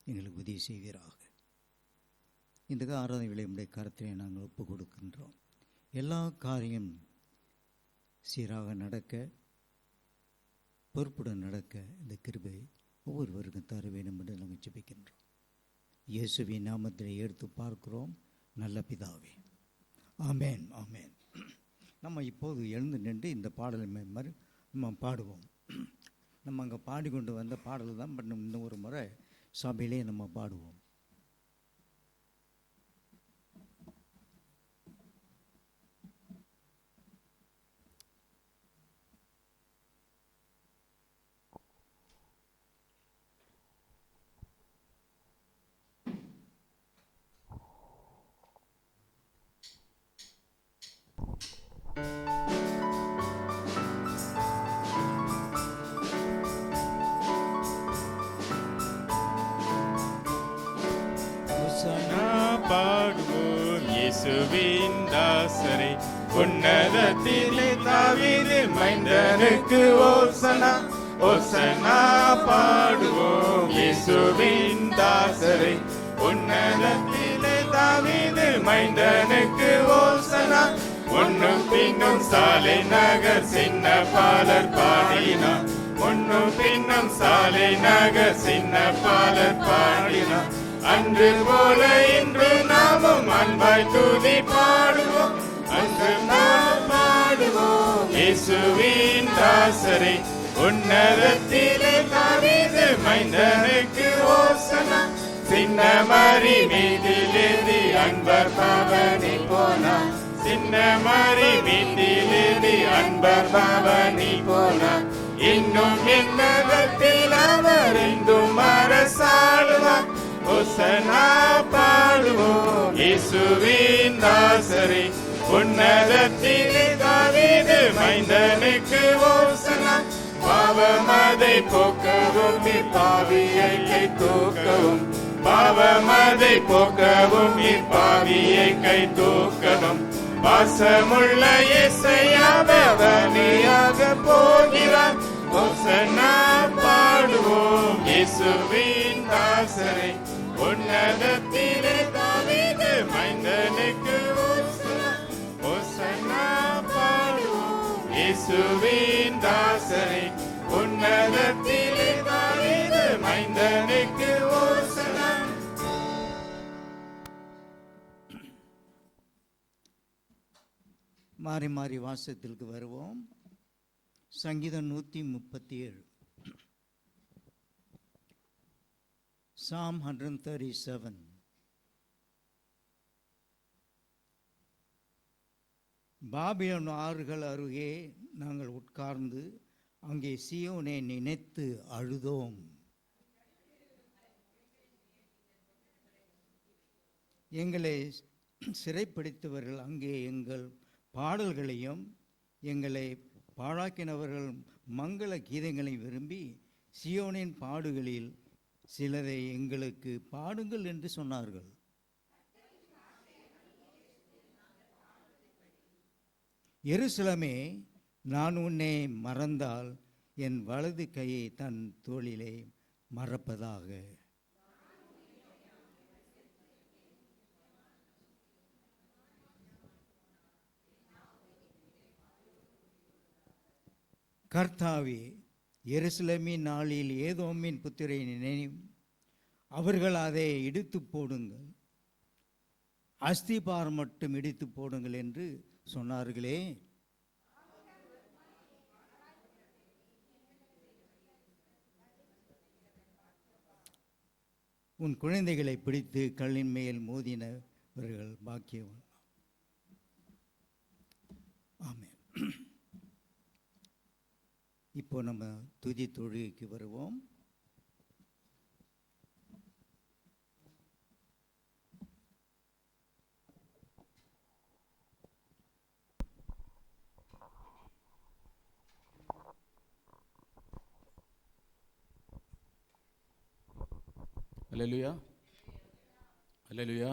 எங்களுக்கு உதவி செய்வீராக. இந்த ஆராதனை விளையுடைய கருத்திலே நாங்கள் ஒப்பு கொடுக்கின்றோம். எல்லா காரியம் சீராக நடக்க, பொறுப்புடன் நடக்க இந்த கிருபை ஒவ்வொருவருக்கும் தர வேண்டும் என்று நாங்கள் ஜெபிக்கின்றோம். இயேசுவின் நாமத்திலே எடுத்து பார்க்கிறோம் நல்ல பிதாவே, ஆமேன் ஆமேன். நம்ம இப்போது எழுந்து நின்று இந்த பாடலை மாதிரி நம்ம பாடுவோம். நம்ம அங்கே பாடிக்கொண்டு வந்த பாடல் தான் இன்னும் ஒரு முறை சபையிலே நம்ம பாடுவோம். பாடுவோம் இயேசுவின் தாசரை, உன்னதத்திலே தாவீது மைந்தனுக்கு ஓசனா ஓசனா. பாடுவோம் இயேசுவின் தாசரை, உன்னதத்திலே தாவீது மைந்தனுக்கு ஓசனா. முன்னும் பின்னும் சாலை நகர் சின்ன பாலர் பாடினார், முன்னும் பின்னும் சாலை நகர் சின்ன பாலர் பாடினார். அன்று போல இன்று நாமும் அன்பாய் துதி பாடுவோம், அன்று நாம் பாடுவோம் இயேசுவின் தாசரை, உன்னதத்திலே தாவீது மைந்தனுக்கு ஓசனா. சின்ன மரி மீதிலேறி அன்பர் பவனி போனார், சின்ன மரி மீதிலேறி அன்பர் பவனி போனார். இன்னும் என்னதத்தில் அவர் என்றும் அரசாளுவார், ஓசனா. பாடுவோம் இயேசுவின் தாசரை, உன்னதத்திலே தாவீது மைந்தனுக்கு ஓசனா. பாவமதை போக்கவும் இப்பாவியை கை தூக்கவும், பாவமதை போக்கவும் இப்பாவியை கை தூக்கணும். பாசமுள்ள இயேசையா பவனியாக போகிறார், ஓசனா. பாடுவோம் இயேசுவின் தாசரை, உன்னதத்திலே தாவீது மைந்தனுக்கு ஓசனா ஓசனா. பாடுவோம் இயேசுவின் தாசரை, உன்னதத்திலே தாவீது மைந்தனுக்கு ஓசனா. மாறி மாறி வாசத்திற்கு வருவோம். சங்கீதம் 137, Psalm 137. பாபிலோன் ஆறுகள் அருகே நாங்கள் உட்கார்ந்து அங்கே சீயோனை நினைத்து அழுதோம். எங்களை சிறைப்பிடித்தவர்கள் அங்கே எங்கள் பாடல்களையும் எங்களை பாழாக்கினவர்கள் மங்கள கீதங்களை விரும்பி சீயோனின் பாடுகளில் சிலரை எங்களுக்கு பாடுங்கள் என்று சொன்னார்கள். எருசலேமே, நான் உன்னை மறந்தால் என் வலது கையை தன் தோளிலே மறப்பதாக. கர்த்தாவே, எருசலேமின் நாளில் ஏதோமின் புத்திரை நினைவும், அவர்கள் அதை இடித்து போடுங்கள், அஸ்திபார் மட்டும் இடித்து போடுங்கள் என்று சொன்னார்களே. உன் குழந்தைகளை பிடித்து கல்லின் மேல் மோதினவர்கள் பாக்கியவான். ஆமென். இப்போ நம்ம துதி தொழுகைக்கு வருவோம். அல்லேலூயா, அல்லேலூயா.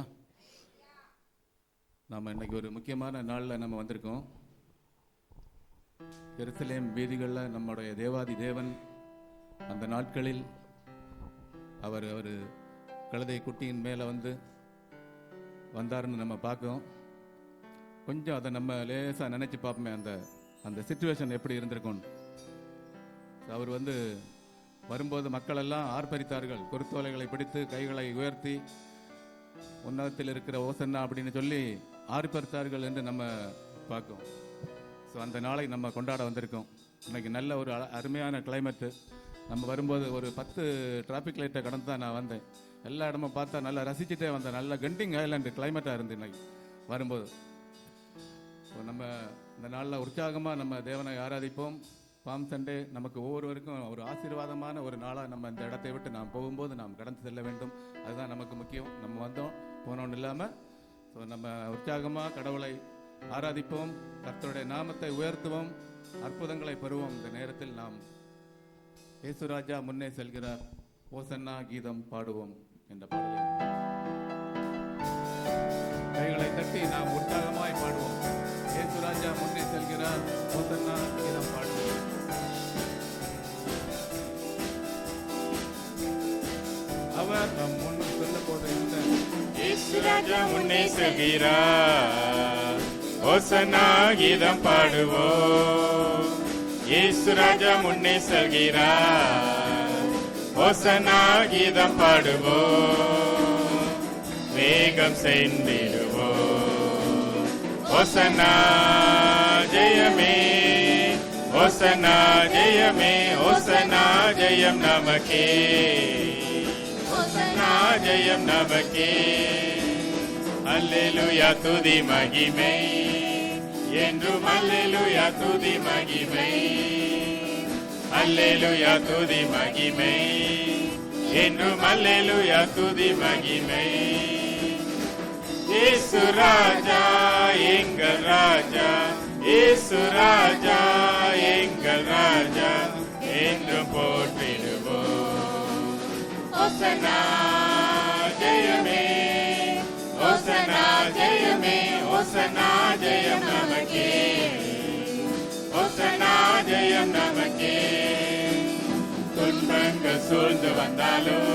நாம் இன்னைக்கு ஒரு முக்கியமான நாளில் நம்ம வந்திருக்கோம். எருசலேம் வீதிகளில் நம்முடைய தேவாதி தேவன் அந்த நாட்களில் அவர் கழுதை குட்டியின் மேலே வந்தாருன்னு நம்ம பார்க்கோம். கொஞ்சம் அதை நம்ம லேசாக நினச்சி பார்ப்போமே, அந்த சிச்சுவேஷன் எப்படி இருந்திருக்கும். அவர் வரும்போது மக்கள் எல்லாம் ஆர்ப்பரித்தார்கள், குருத்தோலைகளை பிடித்து கைகளை உயர்த்தி உன்னதத்தில் இருக்கிற ஓசன்னா அப்படின்னு சொல்லி ஆர்ப்பரித்தார்கள் என்று நம்ம பார்க்கோம். ஸோ அந்த நாளை நம்ம கொண்டாட வந்திருக்கோம். இன்னைக்கு நல்ல ஒரு அருமையான கிளைமேட்டு. நம்ம வரும்போது ஒரு 10 டிராஃபிக் லைட்டை கடந்து தான் நான் வந்தேன். எல்லா இடமும் பார்த்தா நல்லா ரசிச்சுட்டே வந்தேன். நல்ல கண்டிங் ஐலாண்டு கிளைமேட்டாக இருந்து இன்னைக்கு வரும்போது. ஸோ நம்ம இந்த நாளில் உற்சாகமாக நம்ம தேவனை ஆராதிப்போம். பாம் சண்டே நமக்கு ஒவ்வொருவருக்கும் ஒரு ஆசீர்வாதமான ஒரு நாளாக நம்ம இந்த இடத்தை விட்டு நாம் போகும்போது நாம் கடந்து செல்ல வேண்டும். அதுதான் நமக்கு முக்கியம். நம்ம வந்தோம் போனோன்னு இல்லாமல் ஸோ நம்ம உற்சாகமாக கடவுளை ஆராதிப்போம், கர்த்தருடைய நாமத்தை உயர்த்துவோம், அற்புதங்களை பெறுவோம். இந்த நேரத்தில் நாம் இயேசுராஜா முன்னே செல்கிறார், ஓசன்னா கீதம் பாடுவோம் என்ற பாடலை கைகளை தட்டி நாம் உற்சாகமாய் பாடுவோம். இயேசுராஜா முன்னே செல்கிறார், ஓசன்னா கீதம் பாடுவோம். அவர் நம் முன் சொல்லும் போது இயேசுராஜா முன்னே செல்கிறார், ஓசன்னா கீதம் பாடுவோம். இயேசுராஜா முன்னே செல்கிறார், ஓசன்னா கீதம் பாடுவோம். வேகம் சென்றிடுவோம், ஓசன்னா ஜெயமே, ஓசன்னா ஜெயமே, ஓசன்னா ஜெயம் நமக்கே, ஓசன்னா ஜெயம் நமக்கே. அல்லேலூயா துதி மகிமை என்றும், அல்லேலூயா துதி மகிமை, அல்லேலூயா துதி மகிமை என்றும், அல்லேலூயா துதி மகிமை. இயேசு ராஜா எங்கள் ராஜா, இயேசு ராஜா எங்கள் ராஜா என்றும் போற்றிடுவோம். ஓசன்னா ஜெயமே, ஓசன்னா ஜெயமே, ஓசன்னா ஜெயம் நமக்கே, ஓசன்னா ஜெயம் நமக்கே. துன்பங்கள் சூழ்ந்து வந்தாலும்,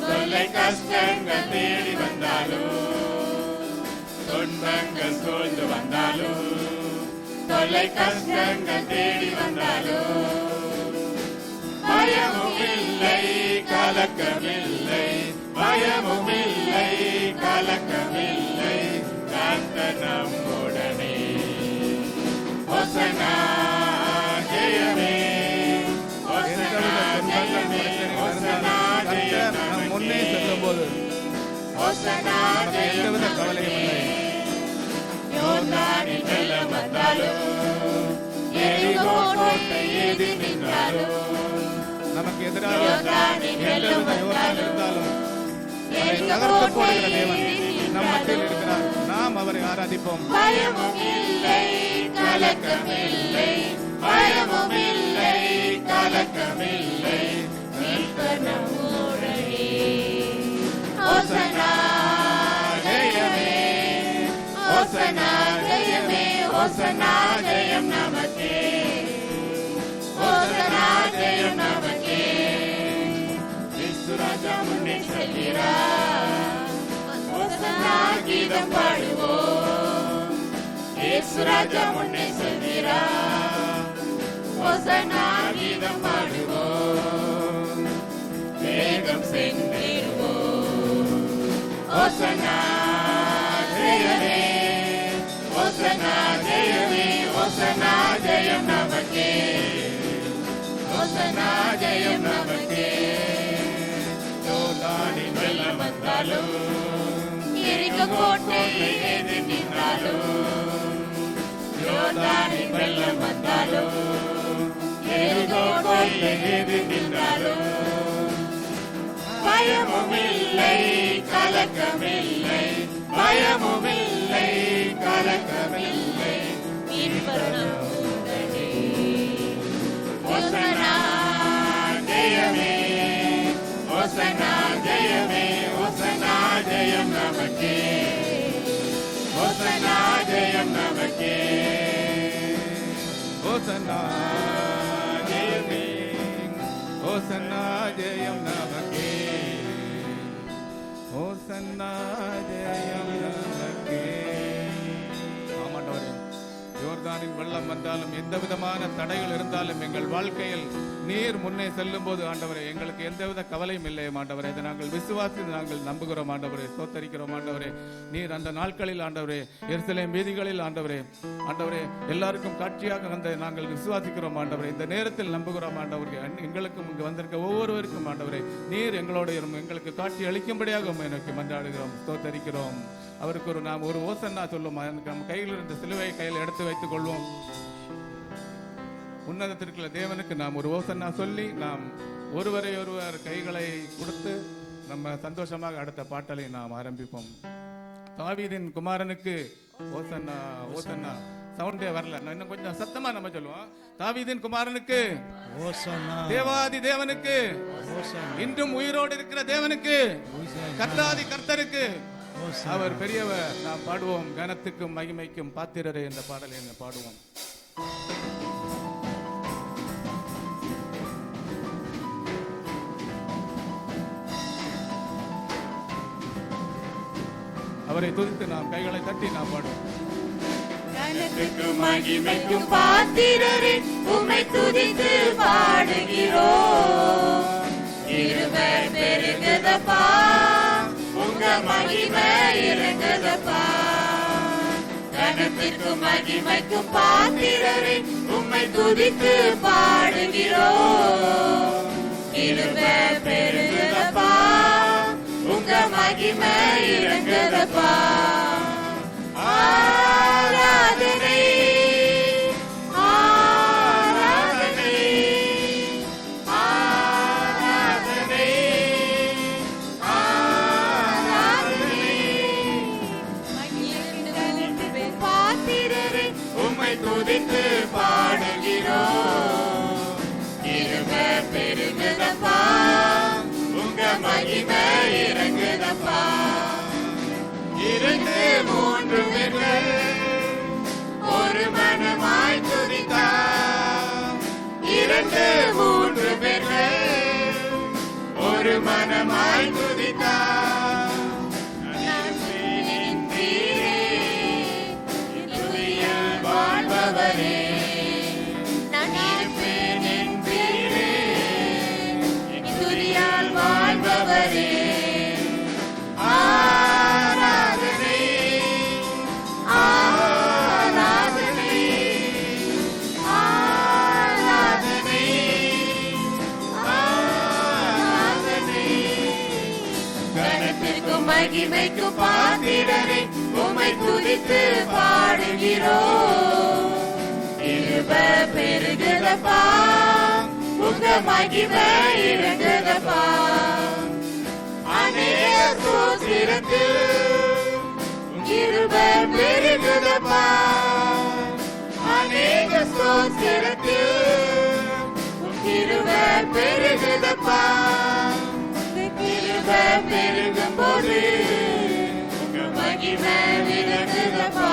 தொல்லை கஷ்டங்கள் தேடி வந்தாலும், துன்பங்கள் சூழ்ந்து வந்தாலும், தொல்லை கஷ்டங்கள் தேடி வந்தாலும், பயமும் இல்லை கலக்கமில்லை, பயமும் இல்லை கலக்கமில்லை, கர்த்தர் நம்முடனே. ஓசன்னா ஜெயமே, ஓசன்னா ஜெயமே, ஓசன்னா ஜெயம் நமக்கே. முன்னே செல்லும் போது ஓசன்னா ஜெயம் நமக்கே. யோர்தானில் வெள்ளம் வந்தாலும், எரிகோ கோட்டை எதி நின்றாலும், நமக்கு எதிராக எந்தவித யோசனை இருந்தாலும் அதை தகர்த்து போடுகிற தேவன் நம் மத்தியில் இருக்கிறார். நாம் அவரை ஆராதிப்போம். பயமும் இல்லை கலக்கமில்லை, பயமும் இல்லை கலக்கமில்லை, மீட்பர் நம்முடனே. ஓசன்னா ஜெயமே, ஓசன்னா ஜெயமே, ஓசன்னா ஜெயம் நமக்கே, ஓசன்னா ஜெயம் நமக்கே. இயேசுராஜா முன்னே செல்கிறார், ஓசன்னா கீதம் பாடுவோம். இயேசுராஜா முன்னே செல்கிறார், ஓசன்னா கீதம் பாடுவோம். வேகம் சென்றிடுவோம், ஓசன்னா ஜெயமே, ஓசன்னா ஜெயமே, ஓசன்னா ஜெயம் நமக்கே, ஓசன்னா ஜெயம் நமக்கே. யோர்தானில் வெள்ளம் வந்தாலும், எரிகோ கோட்டை எதிர்த்து நின்றாலும், யோர்தானில் வெள்ளம் வந்தாலும், எரிகோ கோட்டை எதிர்த்து நின்றாலும், பயமும் இல்லை கலக்கமில்லை, பயமும் இல்லை கலக்கமில்லை, மீட்பர் நம்முடனே. ஓசன்னா ஜெயமே, ஓசன்னா ஜெயமே, ஓசன்னா ஜெயம் நமக்கே, ஓசன்னா ஜெயம் நமக்கே. ஓசன்னா ஜெயமே, ஓசன்னா ஜெயம் நமக்கே. ஓசன்னா ஜெயம் நமக்கே. ஆமாண்டவரே, யோர்தானின் வெள்ளம் வந்தாலும் எந்த விதமான தடைகள் இருந்தாலும் எங்கள் வாழ்க்கையில் நீர் முன்னே செல்லும் போது ஆண்டவரே எங்களுக்கு எந்தவித கவலையும் இல்லை ஆண்டவரே. இதை நாங்கள் விசுவாசித்து நாங்கள் நம்புகிறோம் ஆண்டவரே, ஸ்தோத்தரிக்கிறோம் ஆண்டவரே. நீர் அந்த நாட்களில் ஆண்டவரே எருசலேம் வீதிகளில் ஆண்டவரே எல்லாருக்கும் காட்சியாக வந்த நாங்கள் விசுவாசிக்கிறோம் ஆண்டவரே. இந்த நேரத்தில் நம்புகிறோம் ஆண்டவரே. எங்களுக்கும் இங்கு வந்திருக்க ஒவ்வொருவருக்கும் ஆண்டவரே நீர் எங்களோட எங்களுக்கு காட்சி அளிக்கும்படியாக எனக்கு மன்றாடுகிறோம், ஸ்தோத்தரிக்கிறோம். அவருக்கு நாம் ஒரு ஓசன்னா சொல்லுவோம். நம்ம கையில் இருந்த சிலுவை கையில் எடுத்து வைத்துக் கொள்வோம். உன்னதத்திற்குள்ள தேவனுக்கு நாம் ஒரு ஓசன்னா சொல்லி நாம் ஒருவர் கைகளை கொடுத்து நம்ம சந்தோஷமாக அடுத்த பாட்டலை நாம் ஆரம்பிப்போம். தாவீதின் குமாரனுக்கு ஓசன்னா. ஓசன்னா சவுண்டே வரல, இன்னும் கொஞ்சம் சத்தமா நம்ம சொல்லுவோம். தாவீதின் குமாரனுக்கு ஓசன்னா, தேவாதி தேவனுக்கு, இன்றும் உயிரோடு இருக்கிற தேவனுக்கு, கர்த்தாதி கர்த்தருக்கு, அவர் பெரியவர். நாம் பாடுவோம். கனத்துக்கும் மகிமைக்கும் பாத்திரரே என்ற பாடலை என்ன பாடுவோம். அவரை துதித்து நாம் கைகளை தட்டி நாம் பாடுவோம். கனத்துக்கும் மகிமைக்கும் பாத்திரரே உம்மை துதித்து பாடுகிறோம். இருவர் பெருகுதப்பா, உங்க மகிமை இறங்குதப்பா. கனத்திற்கும் மகிமைக்கும் பாத்திரரே உம்மை துதித்து பாடுகிறோம். இருவர் பெருகுதப்பா, உங்க மகிமை இறங்குதப்பா. ஆராதனை ஆராதனை ஆராதனை ஆராதனை. பாத்திரரே உம்மை துதித்து பாடுகிறோம். இருவர் பெருகுதப்பா, உங்க மகிமை இறங்குதப்பா. இரண்டு மூன்று பேர்கள் ஒரு மனமாய் துதித்தார். இரண்டு மூன்று பேர்கள் ஒரு மனமாய் துதித்தார். துதியில் வாழ்பவரே, துதியால் வாழ்பவரே. ஆராதனை ஆராதனை ஆராதனை ஆராதனை. கனத்திற்கும் மகிமைக்கும் பாத்திரரே உம்மை துதித்து பாடுகிறோம். இருவர் பெருகுதப்பா, உங்க மகிமை இறங்குதப்பா. அநேக சோத்திரத்தில் இருவர் பெருகுதப்பா. அநேக சோத்திரத்தில் இருவர் பெருகுதப்பா. இருவர் பெருகும் போது உங்க மகிமை இறங்குதப்பா.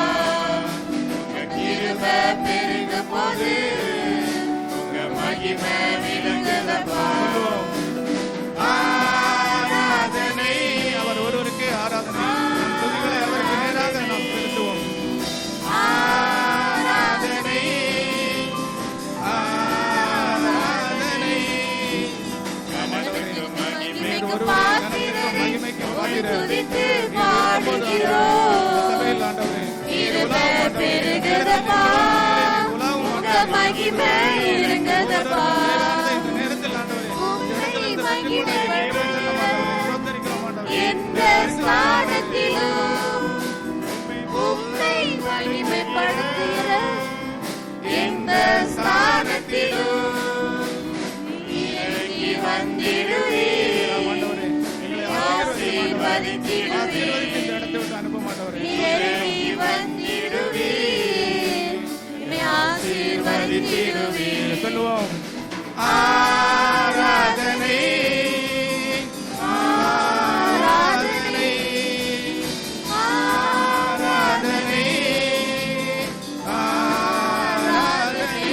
இருவர் பெருகும் போது உங்க மகிமை இறங்குதப்பா. ஆராதனை அவர் ஒருவருக்கு ஆராதனை. துதிகளை அவருக்கு நேராக நாம் செலுத்துவோம். ஆராதனை ஆராதனை. கனத்திற்கும் மகிமைக்கும் பாத்திரரே உம்மை துதித்து பாடுகிறோம். இருவர் பெருகுதப்பா, உங்க மகிமை இறங்குதப்பா. எந்த ஸ்தானத்திலும் உம்மை மகிமைப்படுத்துகிற, எந்த ஸ்தானத்திலும் இறங்கி வந்திடுவீர். ஆசீர்வதித்திடுவீர். இறங்கி வந்திடுவீர். ஆசீர்வதித்திடுவீர். சொல்லுவோம். ஆராதனை ஆராதனை ஆராதனை ஆராதனை.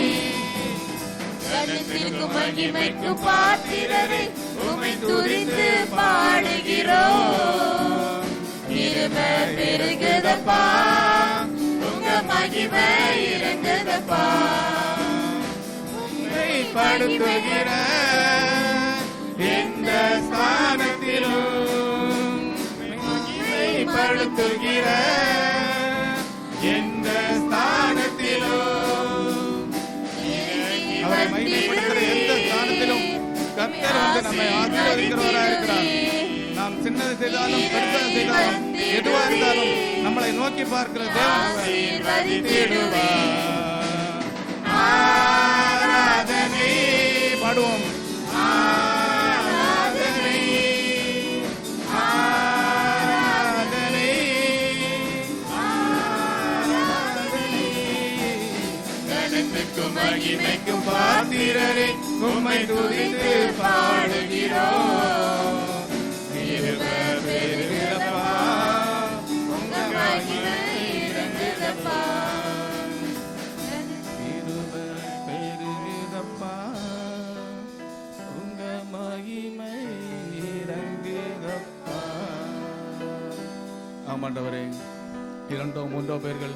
கனத்திற்கும் மகிமைக்கும் பாத்திரரே உம்மை துதித்து பாடுகிறோம். மகிமைப்படுத்துகிற எந்த ஸ்தானத்திலும் மகிமைப்படுத்துகிற எந்த ஸ்தானத்திலும் அவரை மகிமைப்படுத்துகிற எந்த ஸ்தானத்திலும் கர்த்தர் வந்து நம்மை ஆசீர்வதிக்கிறவராக இருக்கிறார். நாம் சின்னது செய்தாலும் பெருசது செய்தாலும் எதுவா இருந்தாலும் நம்மளை நோக்கி பார்க்கிற தேவன் ஆராதனை பாடுவோம். ஆராதனை ஆராதனை ஆராதனை கனத்துக்கும் மகிமைக்கும் பாத்திரரே உம்மை துதித்து பாடுகிறோம். ஆண்டவரே, 2 3 பேர்கள்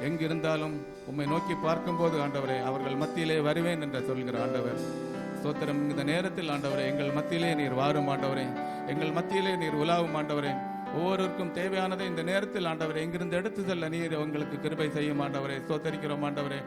எங்கிருந்தாலும் உம்மை நோக்கி பார்க்கும் போது ஆண்டவரே அவர்கள் மத்தியிலே வருவேன் என்று சொல்கிற ஆண்டவர் ஸ்தோத்திரம். இந்த நேரத்தில் ஆண்டவரே எங்கள் மத்தியிலே நீர் வாரும் ஆண்டவரே, எங்கள் மத்தியிலே நீர் உலாவும் ஆண்டவரே. ஒவ்வொருவருக்கும் தேவையானதை இந்த நேரத்தில் ஆண்டவரே எங்கிருந்து எடுத்து செல்ல நீர் உங்களுக்கு கிருபை செய்யும் ஆண்டவரே. ஸ்தோத்தரிக்கிறோம் ஆண்டவரே.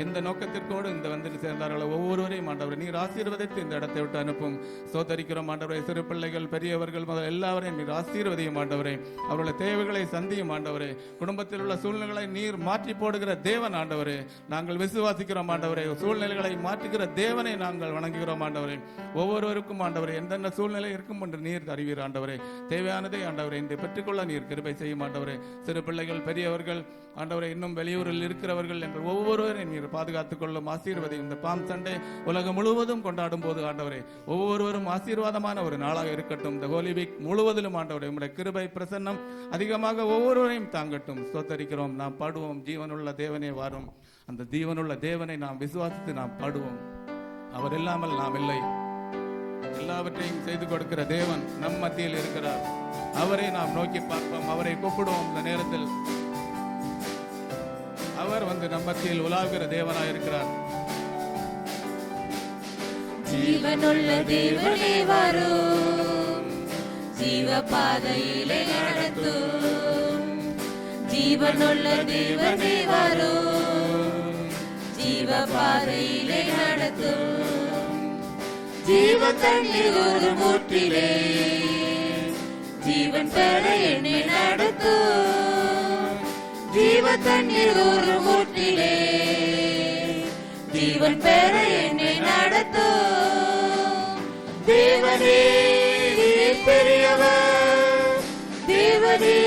எந்த நோக்கத்திற்கோடு இந்த வந்து சேர்ந்தார்களோ ஒவ்வொருவரையும் ஆண்டவரே நீர் ஆசீர்வதித்து இந்த இடத்தை விட்டு அனுப்பும். ஸ்தோத்தரிக்கிறோம் ஆண்டவரே. சிறு பிள்ளைகள் பெரியவர்கள் முதல் எல்லாவரையும் நீர் ஆசீர்வதியும் ஆண்டவரே. அவருடைய தேவைகளை சந்தியும் ஆண்டவரே. குடும்பத்தில் உள்ள சூழ்நிலைகளை நீர் மாற்றி போடுகிற தேவன் ஆண்டவரே. நாங்கள் விசுவாசிக்கிறோம் ஆண்டவரே. சூழ்நிலைகளை மாற்றுகிற தேவனை நாங்கள் வணங்குகிறோம் ஆண்டவரே. ஒவ்வொருவருக்கும் ஆண்டவரே எந்தெந்த சூழ்நிலை இருக்கும் என்று நீர் அறிவீர் ஆண்டவரே. தேவையானதை ஆண்டவரே இன்று பெற்றுக்கொள்ள நீர் கிருபை செய்யும் ஆண்டவரே. சிறு பிள்ளைகள் பெரியவர்கள் ஆண்டவரே இன்னும் வெளியூரில் இருக்கிறவர்கள் என்று ஒவ்வொருவரையும் நீர் பாதுகாத்துக் கொள்ளும். ஆசீர்வதி. இந்த பாம் சண்டே உலகம் முழுவதும் கொண்டாடும் போது ஆண்டவரே ஒவ்வொருவரும் ஆசீர்வாதமான ஒரு நாளாக இருக்கட்டும். இந்த ஹோலி வீக் முழுவதிலும் ஆண்டவரே உம்முடைய கிருபை பிரசன்னம் அதிகமாக ஒவ்வொருவரையும் தாங்கட்டும். ஸ்தோத்தரிக்கிறோம். நாம் பாடுவோம். ஜீவனுள்ள தேவனே வாரும். அந்த ஜீவனுள்ள தேவனை நாம் விசுவாசித்து நாம் பாடுவோம். அவர் இல்லாமல் நாம் இல்லை. எல்லாவற்றையும் செய்து கொடுக்கிற தேவன் நம் மத்தியில் இருக்கிறார். அவரை நாம் நோக்கி பார்ப்போம். அவரை கூப்பிடுவோம். இந்த நேரத்தில் அவர் வந்து நம் மத்தியில் உலாவுகிற தேவனாய் இருக்கிறார். ஜீவனுள்ள தேவனே வரும், ஜீவ பாதையிலே நடத்தும். ஜீவனுள்ள தேவனே வரும், ஜீவ பாதையிலே நடத்தும். ஜீவ தண்ணீர் ஒரு ஊற்றிலே ஜீவன் பெற என்னை நடத்தும். ஜீவ தண்ணீர் ஒரு ஊற்றிலே ஜீவன் பெற என்னை நடத்தும். தேவனே நீர் பெரியவர், தேவனே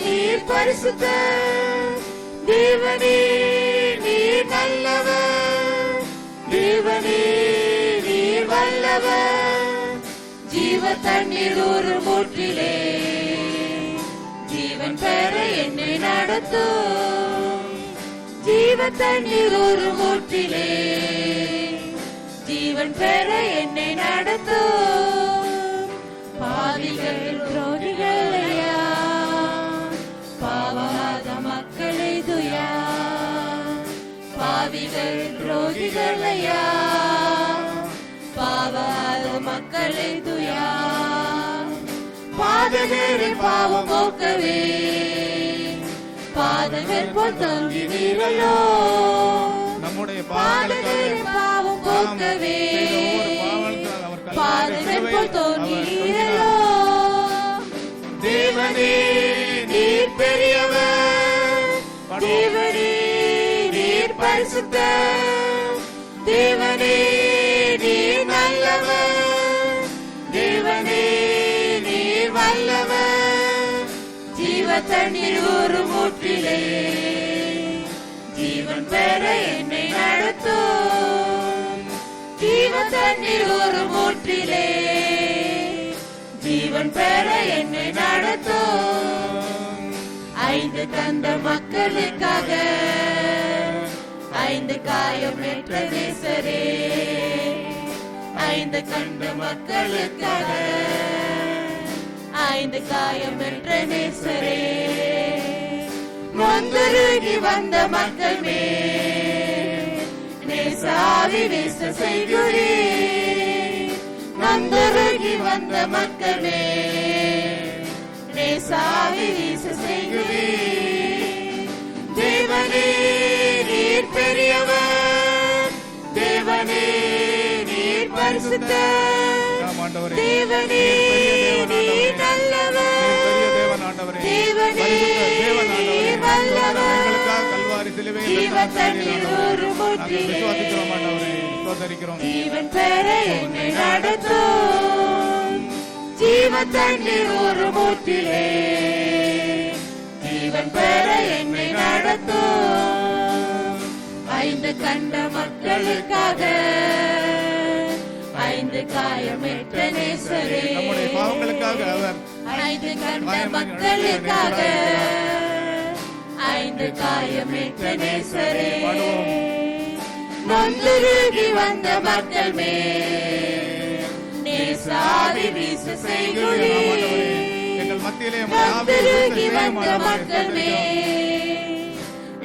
நீர் பரிசுத்தர், தேவனே நீர் நல்லவர், தேவனே நீர் வல்லவர். ஜீவ தண்ணீர் ஒரு ஊற்றிலே ஜீவன் பெற என்னை நடத்தும். ஜீவ தண்ணீர் ஒரு ஊற்றிலே ஜீவன் பெற என்னை நடத்தும். பாவிகள் துரோகிகளையா, பாவாத மக்களை துயா. பாவிகள் துரோகிகளையா, பாவாத மக்களை துயா. பாதகரை பாவம் போக்கவே பாதகர் போல் தொங்கினீரலோ. நம்முடைய பாதகரை பாவம் போக்கவே பாதகர் போல் தொங்கினீரலோ. தேவனே நீர் பெரியவர், தேவனே நீர் பரிசுத்தர், தேவனே நீர் நல்லவர், தேவனே நீர் வல்லவர். ஜீவ தண்ணீர் ஒரு ஊற்றிலே ஜீவன் பெற என்னை நடத்தும். ஜீவ தண்ணீர் ஒரு ஊற்றிலே ஜீவன் பெற என்னை நடத்தும். 5 கண்ட மக்களுக்காக 5 காயம் பெற்ற நேசரே, 5 கண்ட மக்களுக்காக 5 காயம் பெற்ற நேசரே. நொந்துருகி வந்த மக்கள் மேல் நேச நேசாவி வீச செய்கிறீர். நொந்துருகி வந்த மக்களே நேசாவி வீச செய்கிறீர். தேவனே நீர் பெரியவர், தேவனே நீர் பரிசுத்தர், ஆண்டவரே தேவனே நீர் நல்லவர், தேவனே நீர் வல்லவர், ஜீவ தண்ணீர் ஊறும் ஊற்றிலே ஜீவன் பெற என்னை நடத்தும். ஜீவ தண்ணீர் ஊறும் ஊற்றிலே ஜீவன் பெற என்னை நடத்தும். 5 கண்ட மக்களுக்காக 5 காயமேற்ற நேசரே, நம்முடைய பாவங்களுக்காக அவர் 5 கண்ட மக்களுக்காக 5 காயமேற்ற நேசரே, நொந்துருகி வந்த மக்கள் மேல் நேசாவி வீச செய்கிறீர். எங்கள் மத்தியிலே நொந்துருகி வந்த மக்கள் மேல்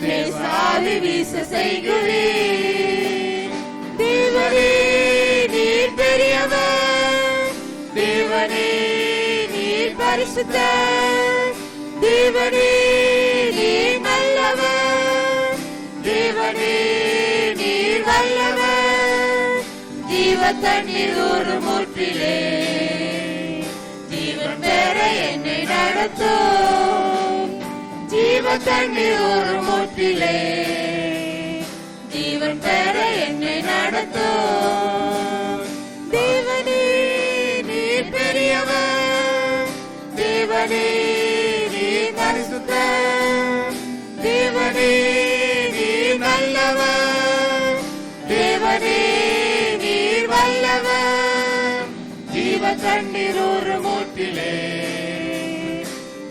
நேசாவி வீச செய்கிறீர். தேவனே நீர் பெரியவர், தேவனே நீர் பரிசுத்தர், தேவனே நீர் நல்லவர், தேவனே நீர் வல்லவர், ஜீவ தண்ணீர் ஊறும் ஊற்றிலே ஜீவன் பெற என்னை நடத்தும். ஜீவ தண்ணீர் ஊறும் ஊற்றிலே ஜீவன் பெற என்னை நடத்தும். தேவனே நீர் பெரியவர், தேவனே நீர் பரிசுத்தர், தேவனே நீர் நல்லவர், தேவனே நீர் வல்லவர், ஜீவ தண்ணீர் ஊறும் ஊற்றிலே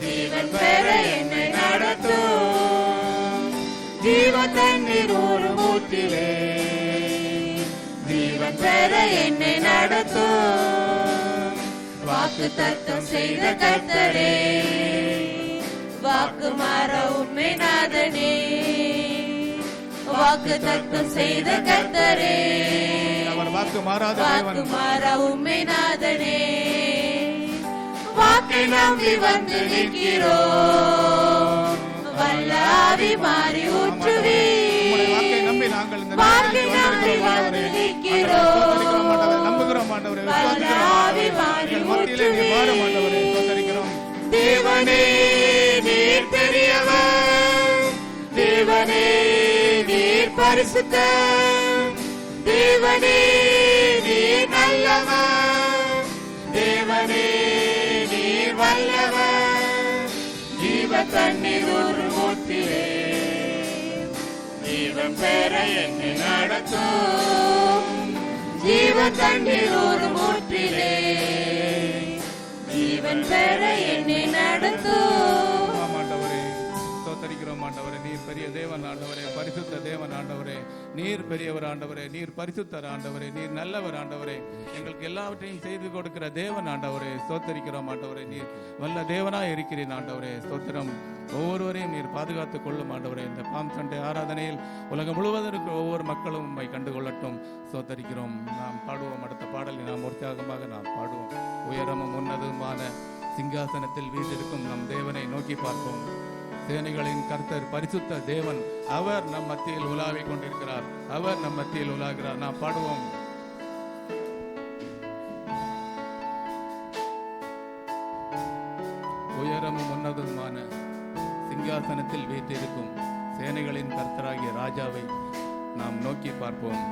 ஜீவன் பெற என்னை நடத்தும். ஜீவ தண்ணீர் ஊறும் ஊற்றிலே ஜீவன் பெற என்னை நடத்தும். வாக்கு தத்தம் செய்த கர்த்தரே, வாக்கு மாற உண்மை நாதனே, வாக்கு தத்தம் செய்த கர்த்தரே, வாக்கு மாறாத வாக்கு மாற உண்மை நாதனே, வாக்கை நம்பி வந்து நிற்கிறோம், வல்லாவி மாறி ஊற்றுவே, வாக்கை நம்பி நாங்கள் இந்த வாக்கை நம்பி வந்து நிற்கிறோம், நம்புகிறோம் ஆண்டவரே, வல்லாவி மாறி ஊற்றுவே. தேவனே நீர் பெரியவர், தேவனே நீர் பரிசுத்தர், தேவனே நீர் நல்லவர், தேவனே நீர் வல்லவர், ஜீவ தண்ணீர் ஊறும் ஊற்றிலே ஜீவன் பெற என்னை நடத்தும். ஜீவ தண்ணீர் ஊறும் ஊற்றிலே ஜீவன் பெற என்னை நடத்தும். ஆண்டவரே ஸ்தோத்திரிக்கிறோம் ஆண்டவரே, நீர் பெரிய தேவன் ஆண்டவரே, பரிசுத்த தேவன் ஆண்டவரே, நீர் பெரியவர் ஆண்டவரே, நீர் பரிசுத்தர் ஆண்டவரே, நீர் நல்லவர் ஆண்டவரே, எங்களுக்கு எல்லாவற்றையும் செய்து கொடுக்கிற தேவன் ஆண்டவரே, ஸ்தோத்திரிக்கிறோம் ஆண்டவரே, நீர் வல்ல தேவனாய் இருக்கிறீர் ஆண்டவரே, ஸ்தோத்திரம். ஒவ்வொருவரையும் நீர் பாதுகாத்துக் கொள்ளும் ஆண்டவரே. இந்த பாம் சண்டை ஆராதனையில் உலகம் முழுவதற்கு ஒவ்வொரு மக்களும் உம்மை கண்டுகொள்ளட்டும். ஸ்தோத்திரிக்கிறோம். நாம் பாடுவோம். அடுத்த பாடலில் நாம் உற்சாகமாக நாம் பாடுவோம். உயரமும் உன்னதமான சிங்காசனத்தில் வீற்றிருக்கும் நம் தேவனை நோக்கி பார்ப்போம். சேனைகளின் கர்த்தர் பரிசுத்த தேவன், அவர் நம் மத்தியில் உலாவிக் கொண்டிருக்கிறார், அவர் நம் மத்தியில் உலாகிறார். நாம் பாடுவோம். உயரமும் உன்னதமான சிங்காசனத்தில் வீற்றிருக்கும் சேனைகளின் கர்த்தராகிய ராஜாவை நாம் நோக்கி பார்ப்போம்.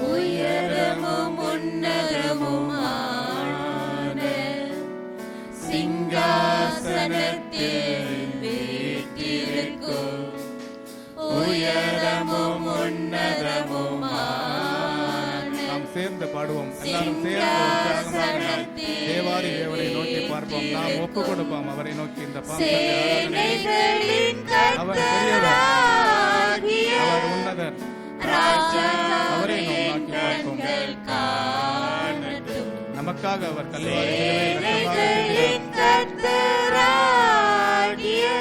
உயரமும் உன்னதமுமான சிங்காசனத்தில் வீற்றிருக்கும், உயரமும் உன்னதமுமான நாம் சேர்ந்து பாடுவோம். எல்லாரும் சேர்ந்து உற்சாகமாக தேவாதி தேவனை நோக்கி பார்ப்போம். நாம் ஒப்பு கொடுப்போம் அவரை நோக்கி. இந்த சேனைகளின் அவர் பெரியவர், கர்த்தராகிய அவர் உன்னதர், அவரை நாம் நோக்கி பார்ப்போம். ராஜாவின் காணட்டும். நமக்காக நமக்காக அவர் கல்வாரி சிலுவையில் ரத்தமாக சிந்தினார். கர்த்தராகிய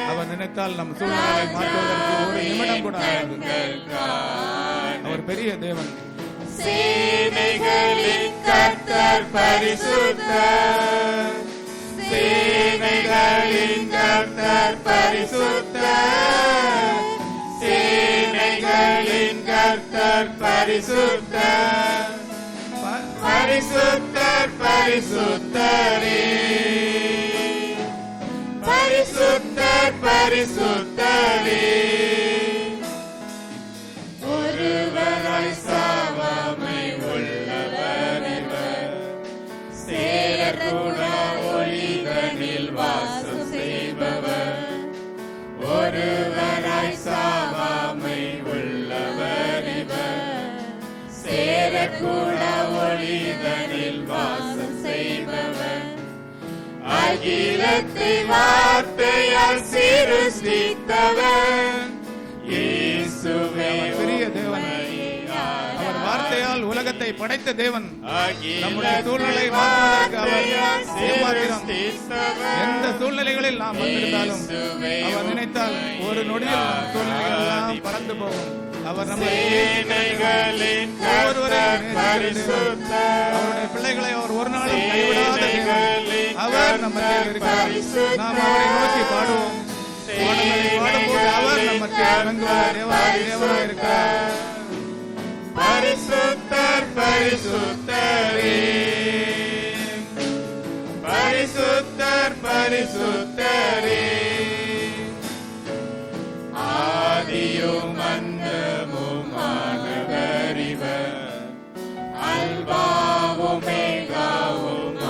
அவர் நினைத்தால் நம் சூழ்நிலையை மாற்றுவதற்கு ஒரு நிமிடம் கூட ஆகாது. அவர் பெரிய தேவன். சேனைகளின் கர்த்தர் பரிசுத்தர், சேனைகளின் கர்த்தர் பரிசுத்தர், சேனைகளின் கர்த்தர் பரிசுத்தர், பரிசுத்தர் பரிசுத்தரே, பரிசுத்தர் பரிசுத்தரே, ஒருவராய் சாவாமை உள்ளவர் இவர், சேரகுணா ஒளிதனில் வாசம் செய்பவர், ஒருவராய் சாவாமை உள்ளவர் இவர், சேரகுணா ஒளிதனில் வாசம் செய்பவர், அகிலத்தை வார்த்தையால் சிருஷ்டித்தவர், இயேசுவே பெரிய தேவன். அவர் வார்த்தையால் உலகத்தை படைத்த தேவன். நம்முடைய சூழ்நிலை மாற்றுவதற்கு அவர் ஏமாத்திரம். எந்த சூழ்நிலைகளில் நாம் வந்திருந்தாலும் அவர் நினைத்தால் ஒரு நொடியில் நம் சூழ்நிலைகள் எல்லாம் பறந்து போகும். அவர் நம்மை ஒவ்வொருவரையும் அவருடைய பிள்ளைகளை அவர் ஒரு நாளும் கைவிடாத தேவன். அவர் நம்ம இருக்கிறார். நாம் அவரை நோக்கி பாடுவோம். பாடல்களை பாடும்போது அவர் நமக்கு இறங்குவார். தேவனாக இருக்கிறார். பரிசுத்தர் பரிசுத்தரே, பரிசுத்தர் பரிசுத்தரே, ஆதியும் அந்தமுமானவர் இவர், அல்பாவும் மேகாவுமானவர்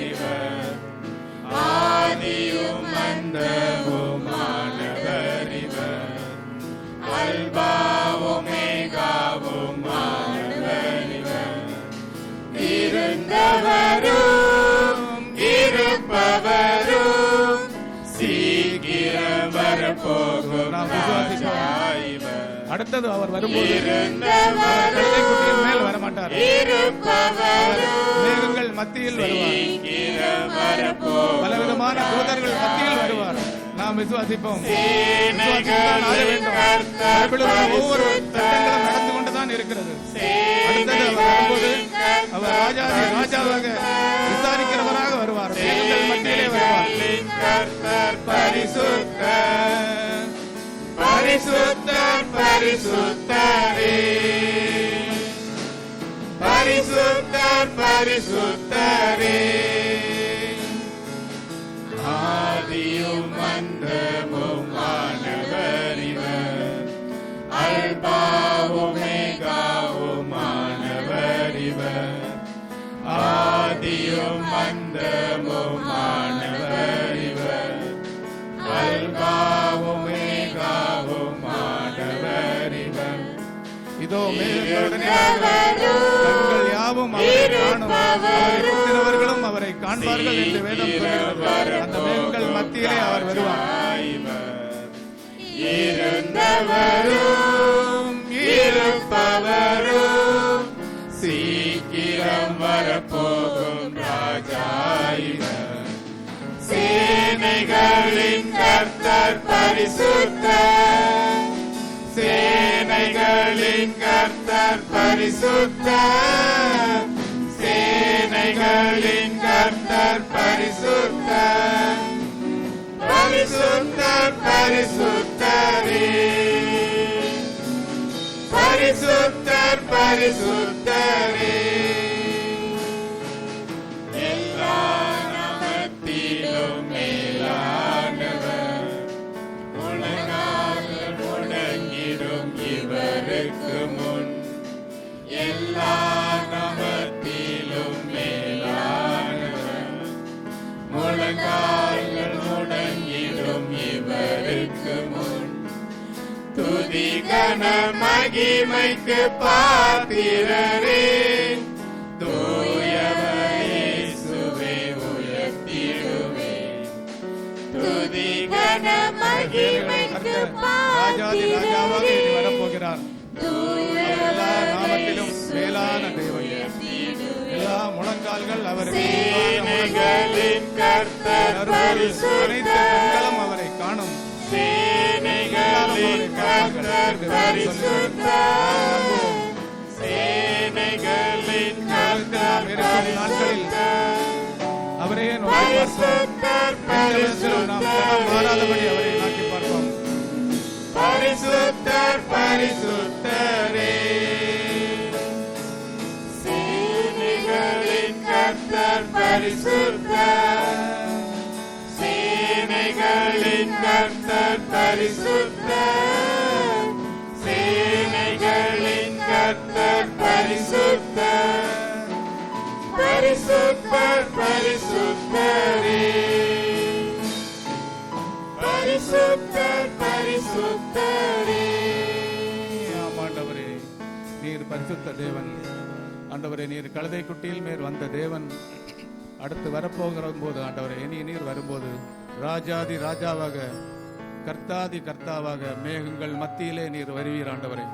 இவர், ஆதியும் அந்தமுமானவர் இவர், அல்பாவும் மேகாவுமானவர் இவர், இருந்தவரும் இருப்பவரும் சீக்கிரம் வரப்போகும் ராஜாயிவர். அடுத்தது அவர் வரும்போது அவர் கழுதைக்குட்டியின் மேல் வரமாட்டார். மேகங்கள் மத்தியில் வருவார். பலவிதமான தூதர்கள் மத்தியில் வருவார். நாம் விசுவாசிப்போம். ஒவ்வொரு சட்டங்களும் நடந்து கொண்டுதான் இருக்கிறது. அடுத்தது அவர் வரும்போது அவர் ராஜாவாக விசாரிக்கிறவராக வருவார். மேகங்கள் மத்தியிலே வருவார். பரிசுத்தர் பரிசுத்தர் பரிசுத்தரே, பரிசுத்தர் பரிசுத்தரே, ஆதியும் அந்தமுமானவர் இவர், அல்பாவும் மேகாவுமானவர் இவர், ஆதியும் அந்தமுமானவர் இவர், அல்பாவும் மேகாவுமானவர் இவர். இதோ மேகங்களுடனே கண்கள் யாவும் அவரை காணும், அவரை குத்தினவர்களும் அவரை காண்பார்கள் என்று வேதம் சொல்கிறது. அந்த மேகங்கள் மத்தியிலே அவர் வருவார். இருந்தவரும் இருப்பவரும் சீக்கிரம் வரப்போகும் ராஜாயிவர், சேனைகளின் கர்த்தர் பரிசுத்தர், சேனைகளின் கர்த்தர் பரிசுத்தர், சேனைகளின் கர்த்தர் பரிசுத்தர், பரிசுத்தர் பரிசுத்தரே, பரிசுத்தர் பரிசுத்தரே, எல்லா நாமத்திலும் மேலானவர், உலகால் முடங்கிடும் இவருக்கு முன், எல்லா நாமத்திலும் மேலானவர், முழங்கால்கள் முடங்கிடும் இவருக்கு முன், துதி கன மகிமைக்கு பாத்திரரே, தூயவர் இயேசுவே உயர்த்திடுவேன், துதி கன மகிமைக்கு ராஜாதி ராஜாவாக இனி வரப்போகிறார். தூயவர் எல்லா நாமத்திலும் மேலான தேவன். எல்லா முழங்கால்கள் அவருக்கு சேனைகளின் கர்த்தர் பரிசுத்தர். அனைத்து கண்களும் அவரை காணும். சேனைகளின் கர்த்தர் பரிசுத்தர். சேனைகளின் கர்த்தர் பரிசுத்தர். அவரே நோக்கி பரிசுத்தர், நாம் மாறாதபடி அவரை நோக்கி பார்ப்போம். பரிசுத்தர் பரிசுத்தரே. சேனைகளின் கர்த்தர் பரிசுத்தர். சேனைகளின் கர்த்தர் பரிசுத்தர். சேனைகளின் கர்த்தர் பரிசுத்தர். பரிசுத்தர் பரிசுத்தரே. பரிசுத்தர் பரிசுத்தரே. ஆம் ஆண்டவரே, நீர் பரிசுத்த தேவன். ஆண்டவரே, நீர் கழுதை குட்டியில் மேல் வந்த தேவன். அடுத்து வரப்போகிற போது ஆண்டவரே, இனி நீர் வரும்போது ராஜாதி ராஜாவாக, கர்த்தாதி கர்த்தாவாக மேகங்கள் மத்தியிலே நீர் வருவீர் ஆண்டவரே.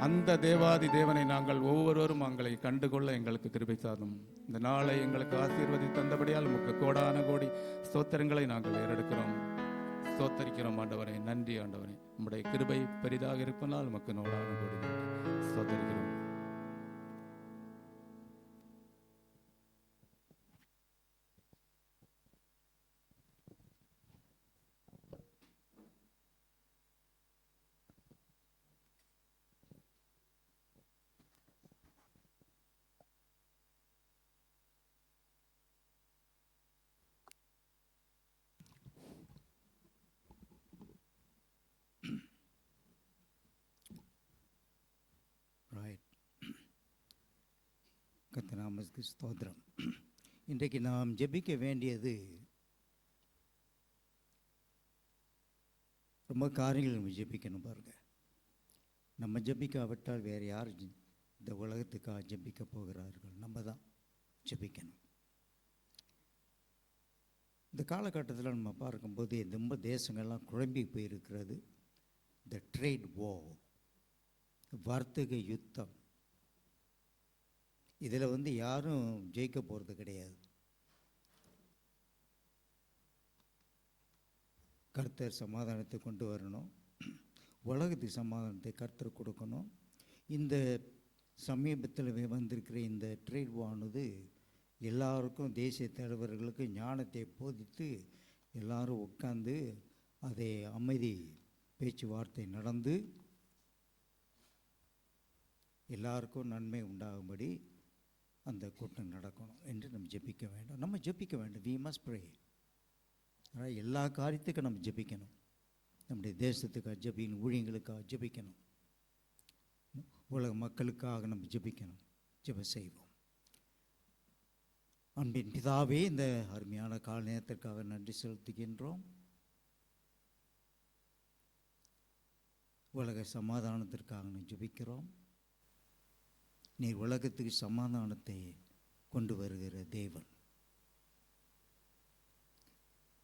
அந்த தேவாதி தேவனை நாங்கள் ஒவ்வொருவரும் எங்களை கண்டுகொள்ள எங்களுக்கு கிருபை சாரும். இந்த நாளை எங்களுக்கு ஆசீர்வதி தந்தபடியால் உமக்கு கோடான கோடி ஸ்தோத்திரங்களை நாங்கள் ஏறெடுக்கிறோம், ஸ்தோத்தரிக்கிறோம் ஆண்டவரே. நன்றி ஆண்டவரே, உம்முடைய கிருபை பெரிதாக இருப்பதால் உமக்கு கோடான கோடி ஸ்தோத்தரிக்கிறோம். கர்த்தருக்கு ஸ்தோத்திரம். இன்றைக்கு நாம் ஜெபிக்க வேண்டியது ரொம்ப காரியங்கள் நம்ம ஜெபிக்கணும் பாருங்க. நம்ம ஜெபிக்காவிட்டால் வேறு யார் இந்த உலகத்துக்காக ஜெபிக்க போகிறார்கள்? நம்ம தான் ஜெபிக்கணும். இந்த காலகட்டத்தில் நம்ம பார்க்கும்போது ரொம்ப தேசங்கள்லாம் குழம்பி போயிருக்கிறது. இந்த ட்ரேட் வார், வர்த்தக யுத்தம், இதில் யாரும் ஜெயிக்க போகிறது கிடையாது. கர்த்தர் சமாதானத்தை கொண்டு வரணும், உலகத்துக்கு சமாதானத்தை கர்த்தர் கொடுக்கணும். இந்த சமீபத்தில் வந்திருக்கிற இந்த ட்ரேட் வானது எல்லாருக்கும், தேசிய தலைவர்களுக்கு ஞானத்தை போதித்து எல்லாரும் உட்கார்ந்து அதை அமைதி பேச்சுவார்த்தை நடந்து எல்லாருக்கும் நன்மை உண்டாகும்படி அந்த கூட்டம் நடக்கணும் என்று நம்ம ஜெபிக்க வேண்டும். நம்ம ஜெபிக்க வேண்டும். We must pray. ஆனால் எல்லா காரியத்துக்கும் நம்ம ஜெபிக்கணும். நம்முடைய தேசத்துக்காக ஜெபிக்கணும், ஊழியங்களுக்காக ஜெபிக்கணும், உலக மக்களுக்காக நம்ம ஜெபிக்கணும். ஜெபம் செய்வோம். அன்பின் பிதாவே, இந்த அருமையான கால நேரத்திற்காக நன்றி செலுத்துகின்றோம். உலக சமாதானத்திற்காக நாம் ஜெபிக்கிறோம். நீர் உலகத்துக்கு சமாதானத்தை கொண்டு வருகிற தேவன்,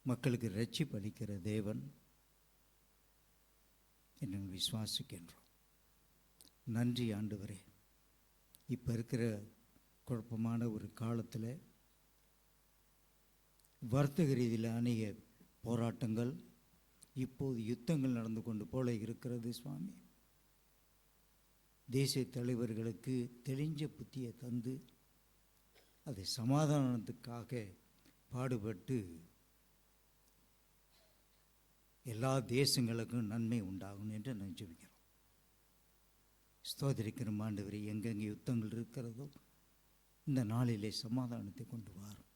மக்களுக்கு ரட்சிப்பு அளிக்கிற தேவன் என்று விசுவாசிக்கின்றோம். நன்றி ஆண்டவரே. இப்போ இருக்கிற குழப்பமான ஒரு காலத்தில் வர்த்தக ரீதியில் அநேக போராட்டங்கள், இப்போது யுத்தங்கள் நடந்து கொண்டு போல இருக்கிறது சுவாமி. தேசிய தலைவர்களுக்கு தெளிஞ்ச புத்தியை தந்து அதை சமாதானத்துக்காக பாடுபட்டு எல்லா தேசங்களுக்கும் நன்மை உண்டாகும் என்று நான் ஜெபிக்கிறோம். ஸ்தோத்திரிக்கிற ஆண்டவரே, எங்கெங்கே யுத்தங்கள் இருக்கிறதோ இந்த நாளிலே சமாதானத்தை கொண்டு வாரும்.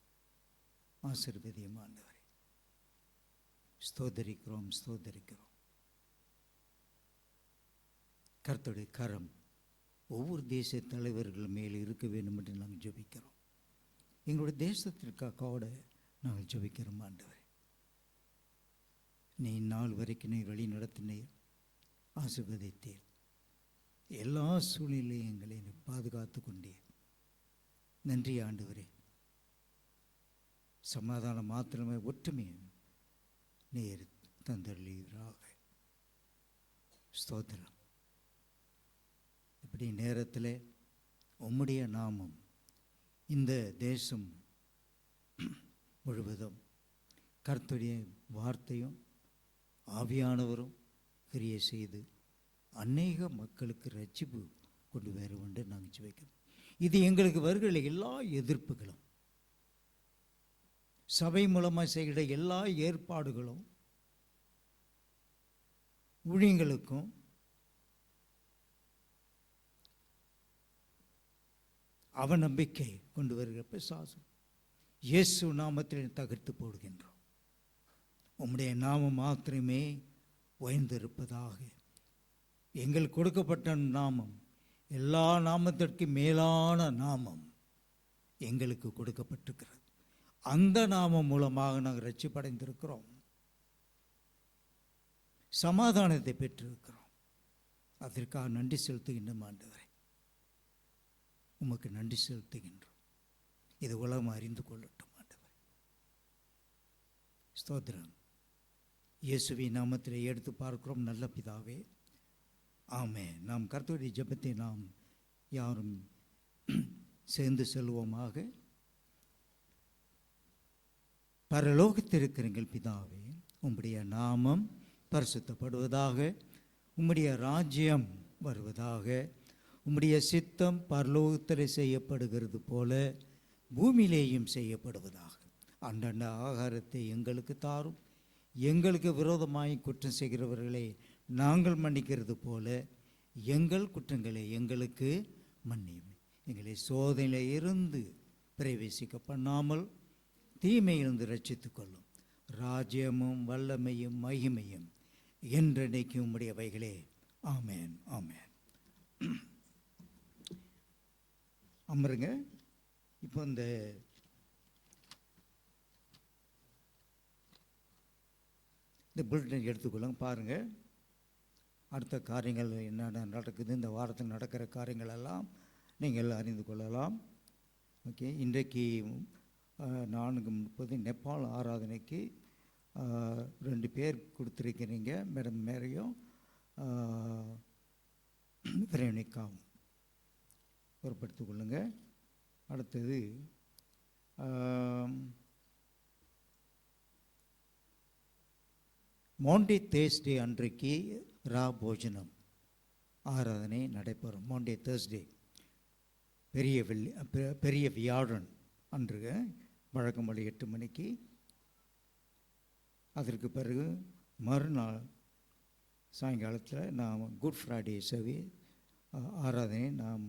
ஆசீர்வதியும் ஆண்டவரே. ஸ்தோத்திரிக்கிறோம், ஸ்தோத்திரிக்கிறோம். கர்த்தருடைய கரம் ஒவ்வொரு தேச தலைவர்கள் மேல் இருக்க வேண்டும் என்று நாங்கள் ஜெபிக்கிறோம். எங்களுடைய தேசத்திற்காக நாங்கள் ஜெபிக்கிறோம் ஆண்டவரே. நீ நாள் வரைக்கும் நீ வழி நடத்தினீர், ஆசீர்வதித்தீர். எல்லா சூழ்நிலையும் எங்களை நீ பாதுகாத்து கொண்டீர். நன்றி ஆண்டவரே. சமாதானம் மாத்திரமே, ஒற்றுமையை நீர் தந்தருளீராக. ஸ்தோத்திரம். இப்படி நேரத்தில் உம்முடைய நாமம் இந்த தேசம் முழுவதும் கர்த்தருடைய வார்த்தையும் ஆவியானவரும் கிரியை செய்து அநேக மக்களுக்கு ரட்சிப்பு கொண்டு வர வேண்டும் நாங்கள் ஜெபிக்கிறோம். இது எங்களுக்கு வருகிற எல்லா எதிர்ப்புகளும், சபை மூலமாக செய்கிற எல்லா ஏற்பாடுகளும், ஊழியங்களுக்கும் அவநம்பிக்கை கொண்டு வருகிற பிசாசு இயேசு நாமத்தில் தகர்த்து போடுகின்றோம். உம்முடைய நாமம் மாத்திரமே உயர்ந்திருப்பதாக. எங்களுக்கு கொடுக்கப்பட்ட நாமம் எல்லா நாமத்திற்கு மேலான நாமம் எங்களுக்கு கொடுக்கப்பட்டிருக்கிறது. அந்த நாமம் மூலமாக நாங்கள் ரட்சிப்படைந்திருக்கிறோம், சமாதானத்தை பெற்றிருக்கிறோம். அதற்காக நன்றி செலுத்துகின்றோம் ஆண்டவரே, உமக்கு நன்றி செலுத்துகின்றோம். இது உலகம் அறிந்து கொள்ளட்டும் ஆண்டவரே. ஸ்தோத்திரம். இயேசுவின் நாமத்தில் எடுத்து பார்க்கிறோம் நல்ல பிதாவே, ஆமென். நாம் கர்த்தருடைய ஜெபத்தை நாம் யாரும் சேர்ந்து செல்வோமாக. பரலோகத்தில் இருக்கிற பிதாவே, உம்முடைய நாமம் பரிசுத்தப்படுவதாக, உம்முடைய ராஜ்யம் வருவதாக, உம்முடைய சித்தம் பரலோகத்தில் செய்யப்படுகிறது போல பூமியிலேயும் செய்யப்படுவதாக. அன்றண்ட ஆகாரத்தை எங்களுக்கு தாரும். எங்களுக்கு விரோதமாய் குற்றம் செய்கிறவர்களை நாங்கள் மன்னிக்கிறது போல எங்கள் குற்றங்களை எங்களுக்கு மன்னியும். எங்களை சோதனையில் இருந்து பிரவேசிக்க பண்ணாமல் தீமையிலிருந்து ரட்சித்துக் கொள்ளும். ராஜ்யமும் வல்லமையும் மகிமையும் என்றென்னைக்கு உம்முடையவைகளே. ஆமென், ஆமென். அமருங்க. இப்போ இந்த புல்லட்டின் எடுத்துக்கொள்ளுங்க. பாருங்கள், அடுத்த காரியங்கள் என்னென்ன நடக்குது, இந்த வாரத்தில் நடக்கிற காரியங்கள் எல்லாம் நீங்கள் அறிந்து கொள்ளலாம். ஓகே, இன்றைக்கு 4:30 நேபாள் ஆராதனைக்கு 2 பேர் கொடுத்துருக்கிறீங்க, மேடம் மேரியும் பிரேவனிக்காவும். பொறுப்படுத்திக் கொள்ளுங்க. அடுத்தது மாண்டே தேர்ஸ்டே அன்றைக்கு போஜனம் ஆராதனை நடைபெறும். மாண்டே தேர்ஸ்டே பெரிய வியாழன் அன்று வழக்கம்படி 8 மணிக்கு. அதற்கு பிறகு மறுநாள் சாயங்காலத்தில் நாம் குட் ஃப்ரைடே சேவை ஆராதனை நாம்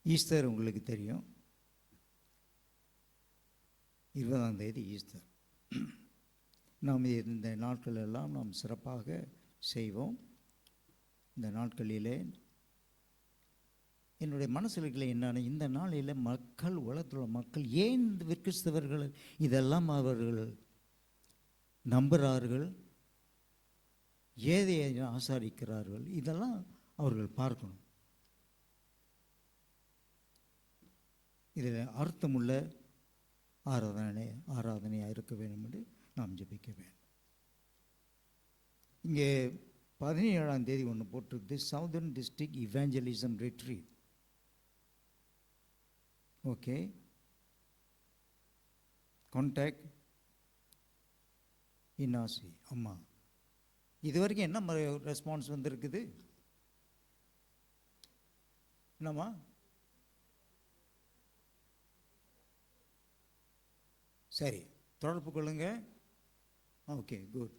ஈஸ்டர் உங்களுக்கு தெரியும், 20ஆம் தேதி ஈஸ்டர். நாம் இந்த நாட்கள் எல்லாம் நாம் சிறப்பாக செய்வோம். இந்த நாட்களிலே என்னுடைய மனசில் என்னென்ன, இந்த நாளில் மக்கள், உலகத்தில் உள்ள மக்கள் ஏன் இந்த கிறிஸ்தவர்கள் இதெல்லாம் அவர்கள் நம்புகிறார்கள், ஏதை ஆசாரிக்கிறார்கள், இதெல்லாம் அவர்கள் பார்க்கணும். இதில் அர்த்தமுள்ள ஆராதனையாக இருக்க வேண்டும் என்று நாம் ஜெபிக்க வேண்டும். இங்கே 17ஆம் தேதி ஒன்று போட்டிருக்கு, Southern district evangelism retreat. Okay, contact Innasi அம்மா. இது வரைக்கும் என்ன ரெஸ்பான்ஸ் வந்திருக்குது? என்னம்மா? சரி, தொடர்பு கொள்ளுங்க. Okay, good.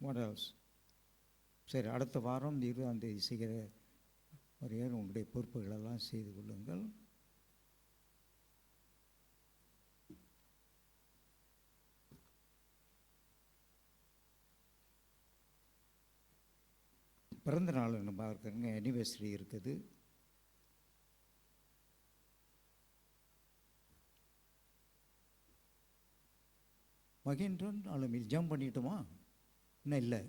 What else? சரி, அடுத்த வாரம் 20ஆம் தேதி செய்கிற வரையார் உங்களுடைய பொறுப்புகளெல்லாம் செய்து கொள்ளுங்கள். பிறந்த நாள் நம்ம பார்க்குறங்க, அனிவர்சரி இருக்குது. மகேந்திரன் ஆளுமையில் ஜம்ப் பண்ணிட்டோமா? இன்னும் இல்லை.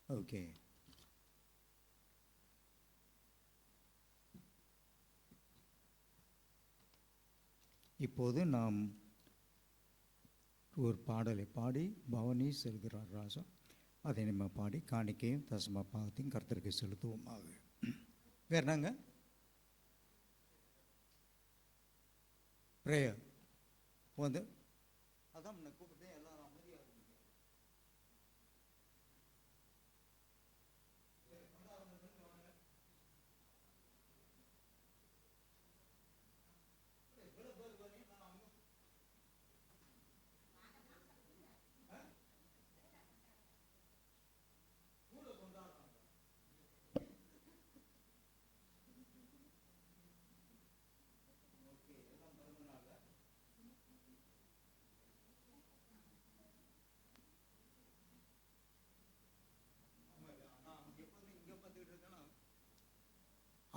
ஓகே, இப்போது நாம் ஒரு பாடலை பாடி பவனி செல்கிறார் ராஜா. அதை நம்ம பாடி காணிக்கையும் தசம பாகத்தையும் கர்த்தருக்கு செலுத்துவோமாக. வேற என்னங்க? ப்ரேயர் வந்து அதான் முன்ன கூப்பிட்டேன். எல்லாரும் அமைதியாக இருந்தீங்க.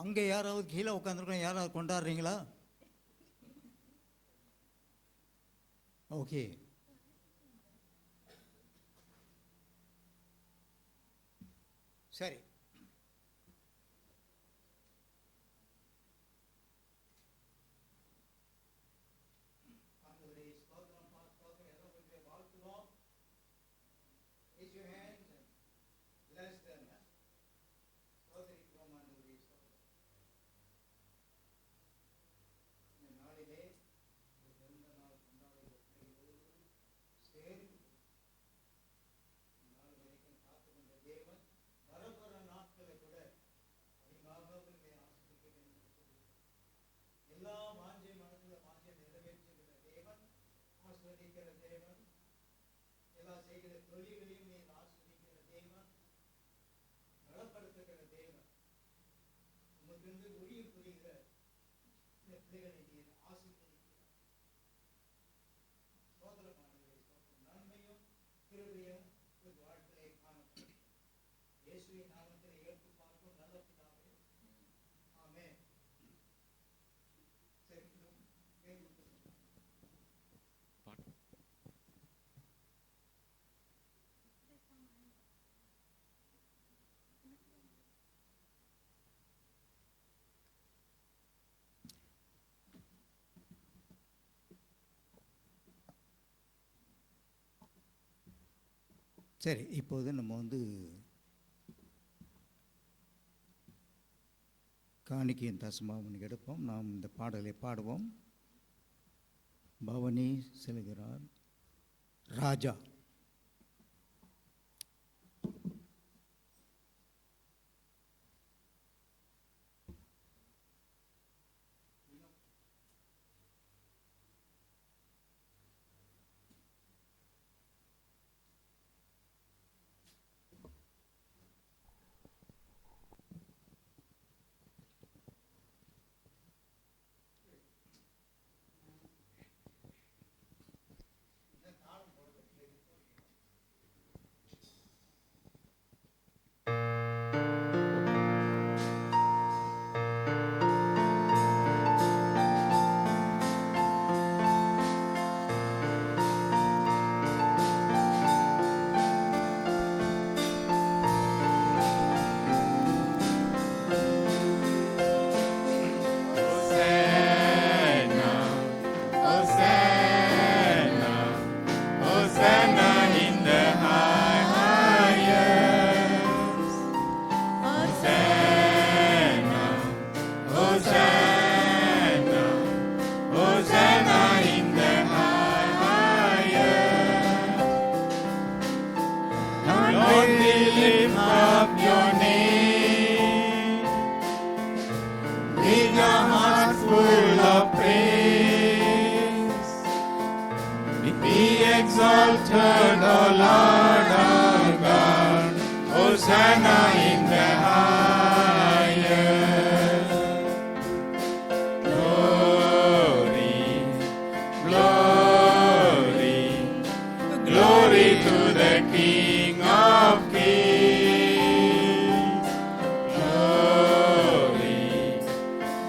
அங்கே யாராவது கீழே உட்காந்துருக்கோம், யாராவது கொண்டாடுறீங்களா? ஓகே, சரி. எல்லா வாஞ்சை மனசுல வாஞ்சை நிறைவேற்றுகிற தேவன், ஆஸ்வதிக்கிற தேவன், எல்லா செய்கிற தொழில்களையும் நீ ஆஸ்வதிக்கிற தேவன், நலப்படுத்துகிற தேவன், உமக்கு உரிய புரிகிற இந்த பிள்ளைகளை நீ ஆசீர்வதிக்கிறார். சோதரமானவரை நன்மையும் கிருபையும் வாழ்க்கையை காணப்படும். இயேசுவின் நாமத்தில் ஏற்று பார்க்கும் நல்ல பிதாவே, ஆமென். சரி, இப்போது நம்ம காணிக்கையின் தசமாவன் எடுப்போம். நாம் இந்த பாடலை பாடுவோம். பவனி செல்கிறார் ராஜா. Exalted, O Lord our God, Hosanna in the highest. Glory, glory, glory to the King of Kings. Glory,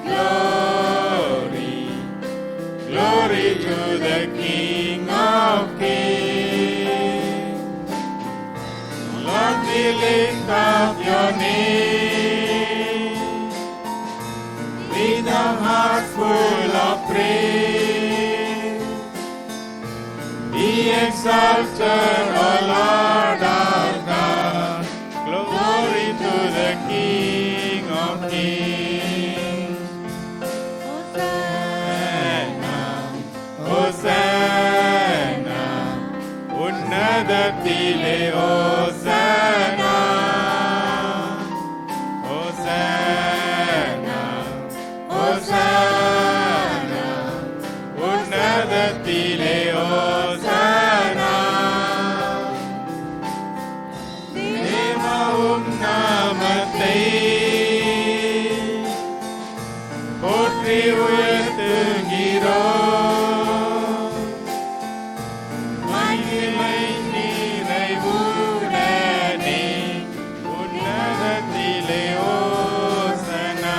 glory, glory to the King of Kings. Lord, we lift up your name with a heart full of praise. Be exalted, O Lord our God. Glory to the King of Kings. Hosanna, உன்னதத்திலே Hosanna, Hosanna, Hosanna, உன்னதத்திலே Hosanna. தேவவும் நாமத்தை போற்றி உயர்த்துகிறோம். மகிமை நிறைவுடனே உன்னதத்திலே ஓசனா.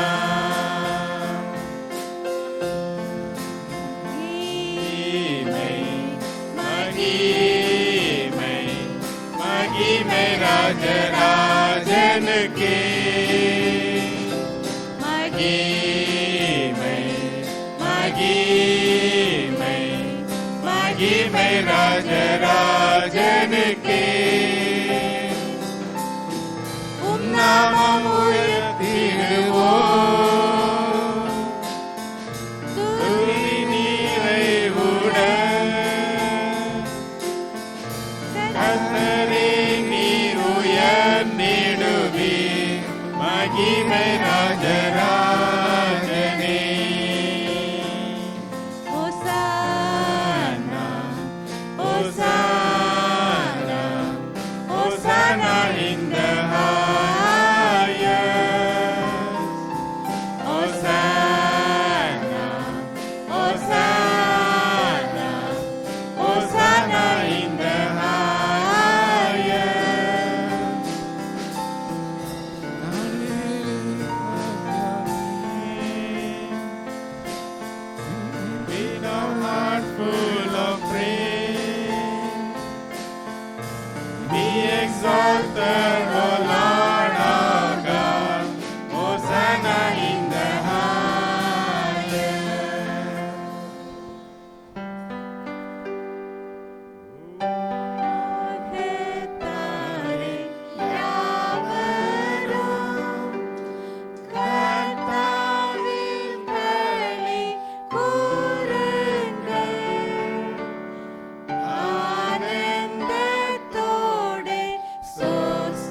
மகிமை, மகிமை ராஜராஜனுக்கே. மகிமை, மகிமை, மகிமை ராஜராஜனுக்கே. உம் நாமம் உயர்த்திடுவோம். துதி நிறைவுடன் கர்த்தரே நீர் உயர்ந்திடுவீர். மகிமை ராஜராஜனே. Hosanna, Hosanna, Hosanna in the highest. Hosanna, Hosanna, Hosanna in the highest. With a heart full of praise, be exalted, O Lord our God. Hosanna in the highest. உலகத்தாரே யாவரும் கர்த்தாவில் களி கூறுங்கள். ஆனந்தத்தோடே ஸ்தோத்திரம்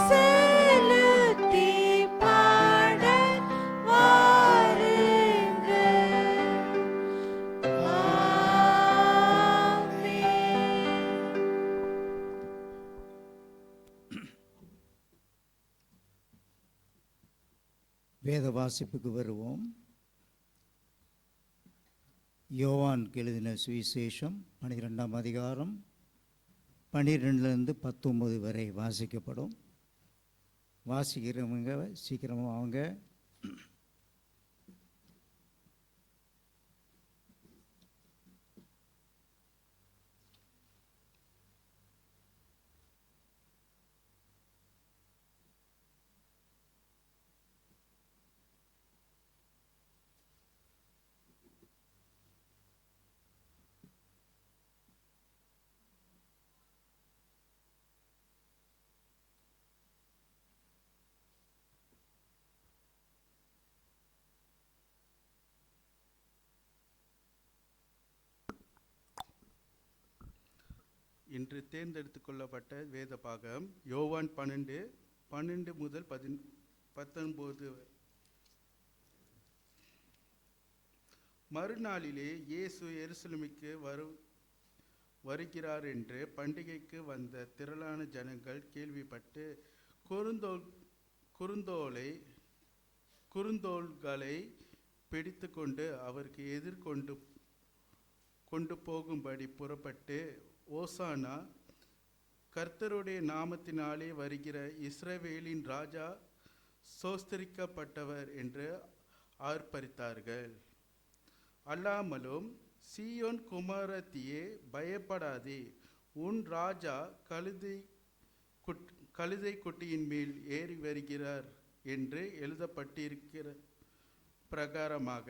செலுத்தி பாட வாருங்கள். ஆமென். வேத வாசிப்புக்கு வருவோம். யோவானுக்கு எழுதின சுவிசேஷம் 12ஆம் அதிகாரம் 12லிருந்து 19 வரை வாசிக்கப்படும். வாசிக்கிறவங்க சீக்கிரமாக வாங்க. இன்று தேர்ந்தெடுத்துக் கொள்ளப்பட்ட வேத பாகம் யோவான் 12 முதல் 19. மறுநாளிலே இயேசு எருசலேமுக்கு வருகிறார் என்று பண்டிகைக்கு வந்த திரளான ஜனங்கள் கேள்விப்பட்டு குறுந்தோள்களை பிடித்து கொண்டு அவருக்கு எதிர்கொண்டு போகும்படி புறப்பட்டு, ஓசானா, கர்த்தருடைய நாமத்தினாலே வருகிற இஸ்ரவேலின் ராஜா சோஸ்தரிக்கப்பட்டவர் என்று ஆர்ப்பரித்தார்கள். அல்லாமலும், சீயோன் குமாரத்தியே, பயப்படாதே, உன் ராஜா கழுதை குட்டியின் மேல் ஏறி வருகிறார் என்று எழுதப்பட்டிருக்கிற பிரகாரமாக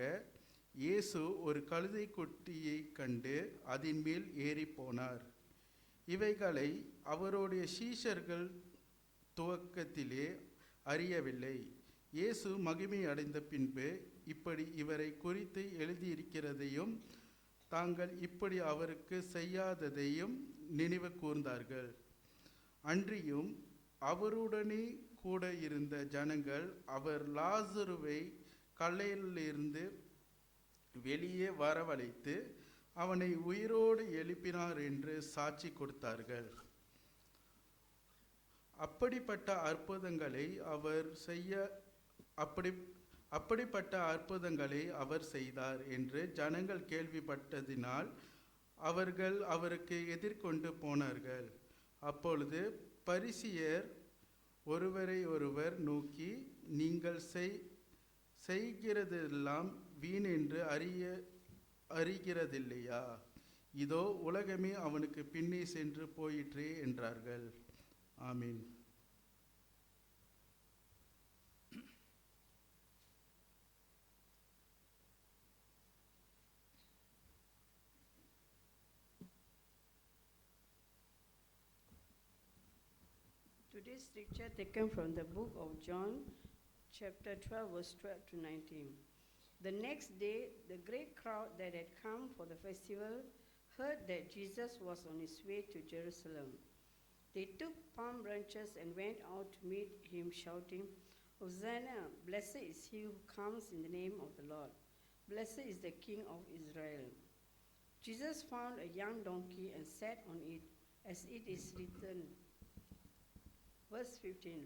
இயேசு ஒரு கழுதை குட்டியை கண்டு அதன் மேல் ஏறி போனார். இவைகளை அவருடைய சீஷர்கள் துவக்கத்திலே அறியவில்லை. இயேசு மகிமை அடைந்த பின்பு இப்படி இவரை குறித்து எழுதியிருக்கிறதையும் தாங்கள் இப்படி அவருக்கு செய்யாததையும் நினைவு கூர்ந்தார்கள். அன்றியும் அவருடனே கூட இருந்த ஜனங்கள் அவர் லாசருவை கல்லையிலிருந்து வெளியே வரவழைத்து அவனை உயிரோடு எழுப்பினார் என்று சாட்சி கொடுத்தார்கள். அப்படிப்பட்ட அற்புதங்களை அவர் செய்தார் என்று ஜனங்கள் கேள்விப்பட்டதினால் அவர்கள் அவருக்கு எதிர்கொண்டு போனார்கள். அப்பொழுது பரிசேயர் ஒருவரை ஒருவர் நோக்கி, நீங்கள் செய்கிறதெல்லாம் வீண் என்று அறிகிறதில்லையா? இதோ உலகமே அவனுக்கு பின்னே சென்று போயிற்றே என்றார்கள். ஆமீன். Today's scripture taken from the book of John, chapter 12, verse 12 to 19. The next day, the great crowd that had come for the festival heard that Jesus was on his way to Jerusalem. They took palm branches and went out to meet him, shouting, Hosanna, blessed is he who comes in the name of the Lord. Blessed is the King of Israel. Jesus found a young donkey and sat on it, as it is written. Verse 15,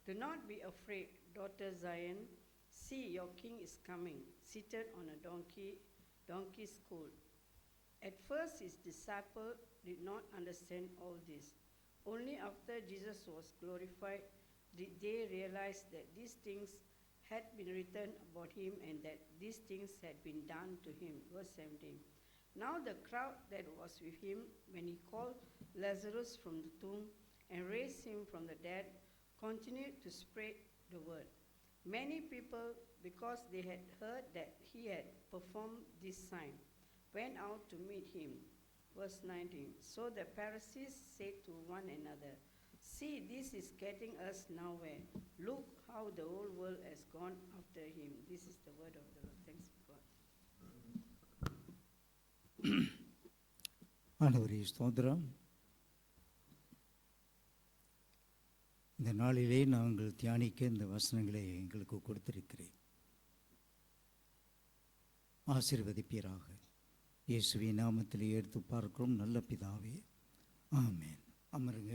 do not be afraid, daughter Zion. See, your king is coming, seated on a donkey's colt. At first his disciples did not understand all this. Only after Jesus was glorified did they realize that these things had been written about him and that these things had been done to him. Verse 17, now the crowd that was with him when he called Lazarus from the tomb and raised him from the dead continued to spread the word. Many people, because they had heard that he had performed this sign, went out to meet him. Verse 19, so the Pharisees said to one another, see, this is getting us nowhere. Look how the whole world has gone after him. This is the word of the Lord. Thanks be God. ஆண்டவரே ஸ்தோத்திரம். இந்த நாளிலே நாங்கள் தியானிக்க இந்த வசனங்களை எங்களுக்கு கொடுத்திருக்கிறேன். ஆசீர்வதிப்பீராக. இயேசுவின் நாமத்தில் எடுத்து பார்க்கிறோம் நல்ல பிதாவே, ஆமென். அமருங்க.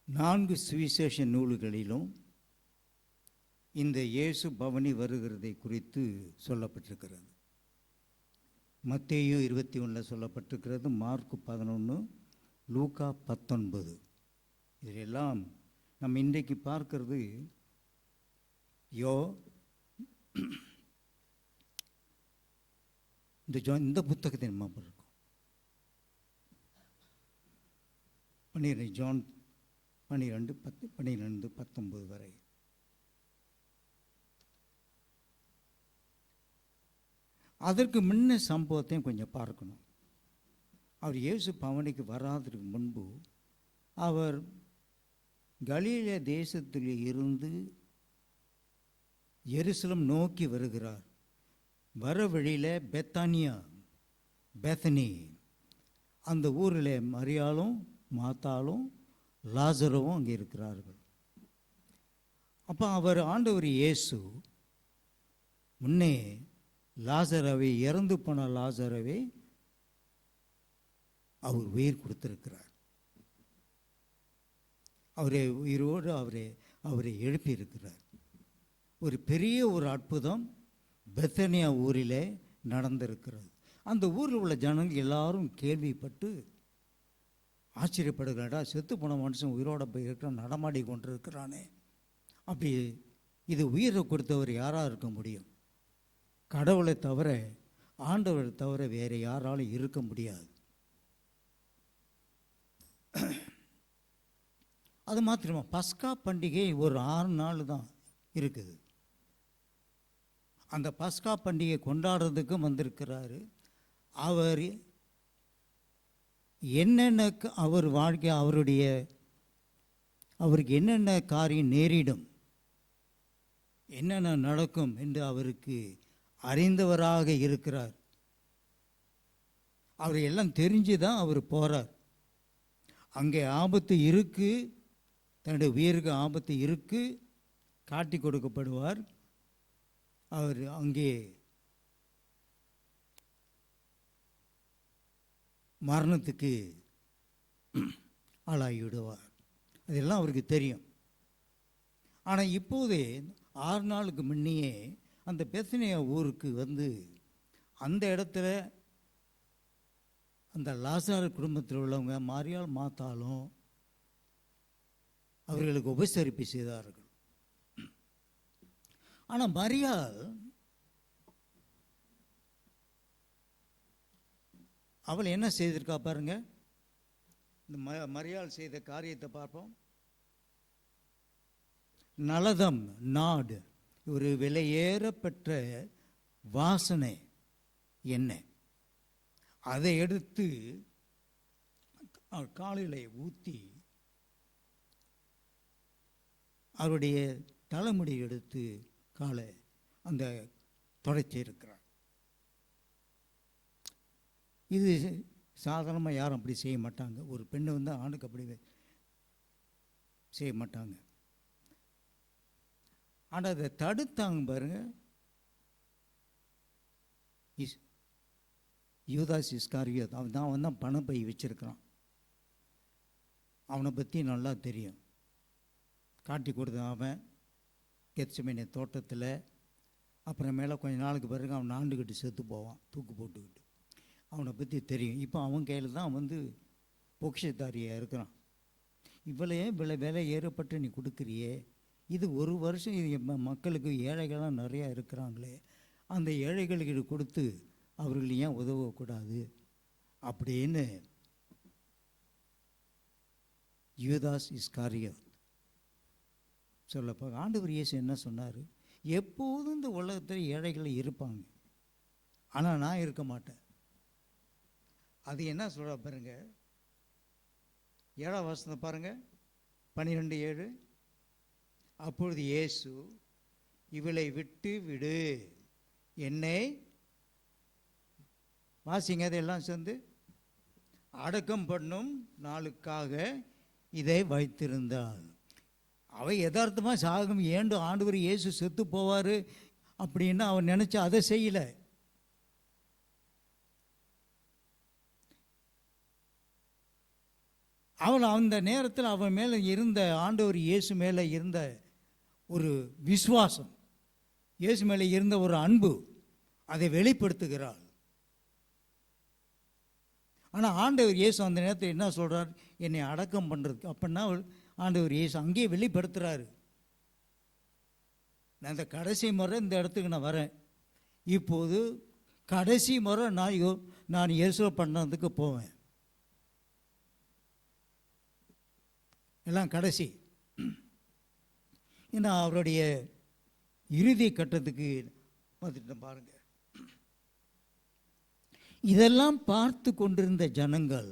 நான்கு சுவிசேஷ நூல்களிலும் இந்த இயேசு பவனி வருகிறதை குறித்து சொல்லப்பட்டிருக்கிறது. மத்தேயு 21 சொல்லப்பட்டிருக்கிறது, மார்க்கு 11, லூக்கா 19. இதிலெல்லாம் நம்ம இன்றைக்கு பார்க்கிறது இந்த புத்தகத்தை நம்ம பார்க்கிறோம். ஜான் 12:10-19 வரை. அதற்கு முன்ன சம்பவத்தையும் கொஞ்சம் பார்க்கணும். அவர் இயேசு பவனிக்கு வராதற்கு முன்பு அவர் கலிலேயா தேசத்தில் இருந்து எருசலேம் நோக்கி வருகிறார். வர வழியில் பெத்தனி அந்த ஊரில் மரியாளும் மாத்தாலும் லாசருவும் அங்கே இருக்கிறார்கள். அப்போ ஆண்டவர் இயேசு முன்னே லாசரவை, இறந்து போன லாசரவை அவர் உயிர் கொடுத்திருக்கிறார். அவரை உயிரோடு அவரை எழுப்பியிருக்கிறார். ஒரு பெரிய ஒரு அற்புதம் பெத்தனியா ஊரில் நடந்திருக்கிறது. அந்த ஊரில் உள்ள ஜனங்கள் எல்லாரும் கேள்விப்பட்டு ஆச்சரியப்படுகிறாடா, செத்து போன மனுஷன் உயிரோட போய் இருக்கிற நடமாடி கொண்டிருக்கிறானே. அப்படி இது உயிரை கொடுத்தவர் யாராக இருக்க முடியும்? கடவுளை தவிர, ஆண்டவரை தவிர வேறு யாராலும் இருக்க முடியாது. அது மாத்திரமா பஸ்கா பண்டிகை ஒரு 6 நாள் தான் இருக்குது. அந்த பஸ்கா பண்டிகை கொண்டாடுறதுக்கும் வந்திருக்கிறாரு. அவர் என்னென்ன அவர் வாழ்க்கை அவருக்கு என்னென்ன காரியம் நேரிடும், என்னென்ன நடக்கும் என்று அவருக்கு அறிந்தவராக இருக்கிறார். அவர் எல்லாம் தெரிஞ்சு தான் அவர் போகிறார். அங்கே ஆபத்து இருக்கு, தன்னுடைய உயிருக்கு ஆபத்து இருக்கு, காட்டி கொடுக்கப்படுவார். அவர் அங்கே மரணத்துக்கு ஆளாகிவிடுவார். அதெல்லாம் அவருக்கு தெரியும். ஆனால் இப்போதே 6 நாளுக்கு முன்னையே அந்த பெத்னியா ஊருக்கு வந்து அந்த இடத்துல அந்த லாசாரு குடும்பத்தில் உள்ளவங்க மாரியாள் மாத்தாலும் அவர்களுக்கு உபசரிப்பு செய்தார்கள். ஆனால் மரியாள் அவள் என்ன செய்திருக்கா பாருங்க. இந்த மரியாள் செய்த காரியத்தை பார்ப்போம். நலதம் நாடு ஒரு விலையேறப்பெற்ற வாசனை எண்ணெய், அதை எடுத்து காலில் ஊற்றி அவருடைய தலைமுடி எடுத்து காலை அந்த தொடச்சி இருக்கிறார். இது சாதாரணமாக யாரும் அப்படி செய்ய மாட்டாங்க. ஒரு பெண்ணை வந்து ஆணுக்கு அப்படி செய்ய மாட்டாங்க. ஆனால் அதை தடுத்தாங்க பாருங்க. யூதாஸ் இஸ்காரியோத் அவன் தான் பணம் பை வச்சிருக்கிறான். அவனை பற்றி நல்லா தெரியும். காட்டி கொடுத்த அவன் கெத்செமனே தோட்டத்தில். அப்புறமேல கொஞ்ச நாளுக்கு பிறகு அவன் ஆண்டுக்கிட்டு செத்து போவான், தூக்கு போட்டுக்கிட்டு. அவனை பற்றி தெரியும். இப்போ அவன் கையில் தான் வந்து பொக்கிஷத்தாரியாக இருக்கிறான். இவ்வளோ விலை ஏறப்பட்டு நீ கொடுக்குறியே, இது ஒரு வருஷம் இது மக்களுக்கு ஏழைகள்லாம் நிறையா இருக்கிறாங்களே, அந்த ஏழைகளுக்கு கொடுத்து அவர்கள் ஏன் உதவக்கூடாது அப்படின்னு யூதாஸ் இஸ்காரியோத் சொல்லப்போ ஆண்டவர் இயேசு என்ன சொன்னார்? எப்போதும் இந்த உலகத்தில் ஏழைகள் இருப்பாங்க, ஆனால் நான் இருக்க மாட்டேன். அது என்ன சொல்ற பாருங்க. 7ஆம் வசனத்தை பாருங்க, 12:7. அப்பொழுது இயேசு, இவளை விட்டு விடு, என்னை வாசிங்க அதெல்லாம் சேர்ந்து, அடக்கம் பண்ணும் நாளுக்காக இதை வைத்திருந்தாள். அவை யதார்த்தமாக சாகும் ஏண்டு ஆண்டவர் இயேசு செத்து போவார் அப்படின்னு அவன் நினச்சா அதை செய்யலை. அவன் அந்த நேரத்தில் அவன் மேலே இருந்த ஆண்டவர் இயேசு மேலே இருந்த ஒரு விசுவாசம், இயேசு மேலே இருந்த ஒரு அன்பு, அதை வெளிப்படுத்துகிறாள். ஆனால் ஆண்டவர் இயேசு அந்த நேரத்தில் என்ன சொல்கிறார்? என்னை அடக்கம் பண்ணுறதுக்கு. அப்படின்னா ஆண்டவர் இயேசு அங்கேயே வெளிப்படுத்துகிறாரு. நான் இந்த கடைசி முறை இந்த இடத்துக்கு நான் வரேன். இப்போது கடைசி முறை நான் இயேசுவை பண்ணதுக்கு போவேன். எல்லாம் கடைசி. ஏன்னா அவருடைய இறுதி கட்டத்துக்கு வந்துட்டு பாருங்க. இதெல்லாம் பார்த்து கொண்டிருந்த ஜனங்கள்,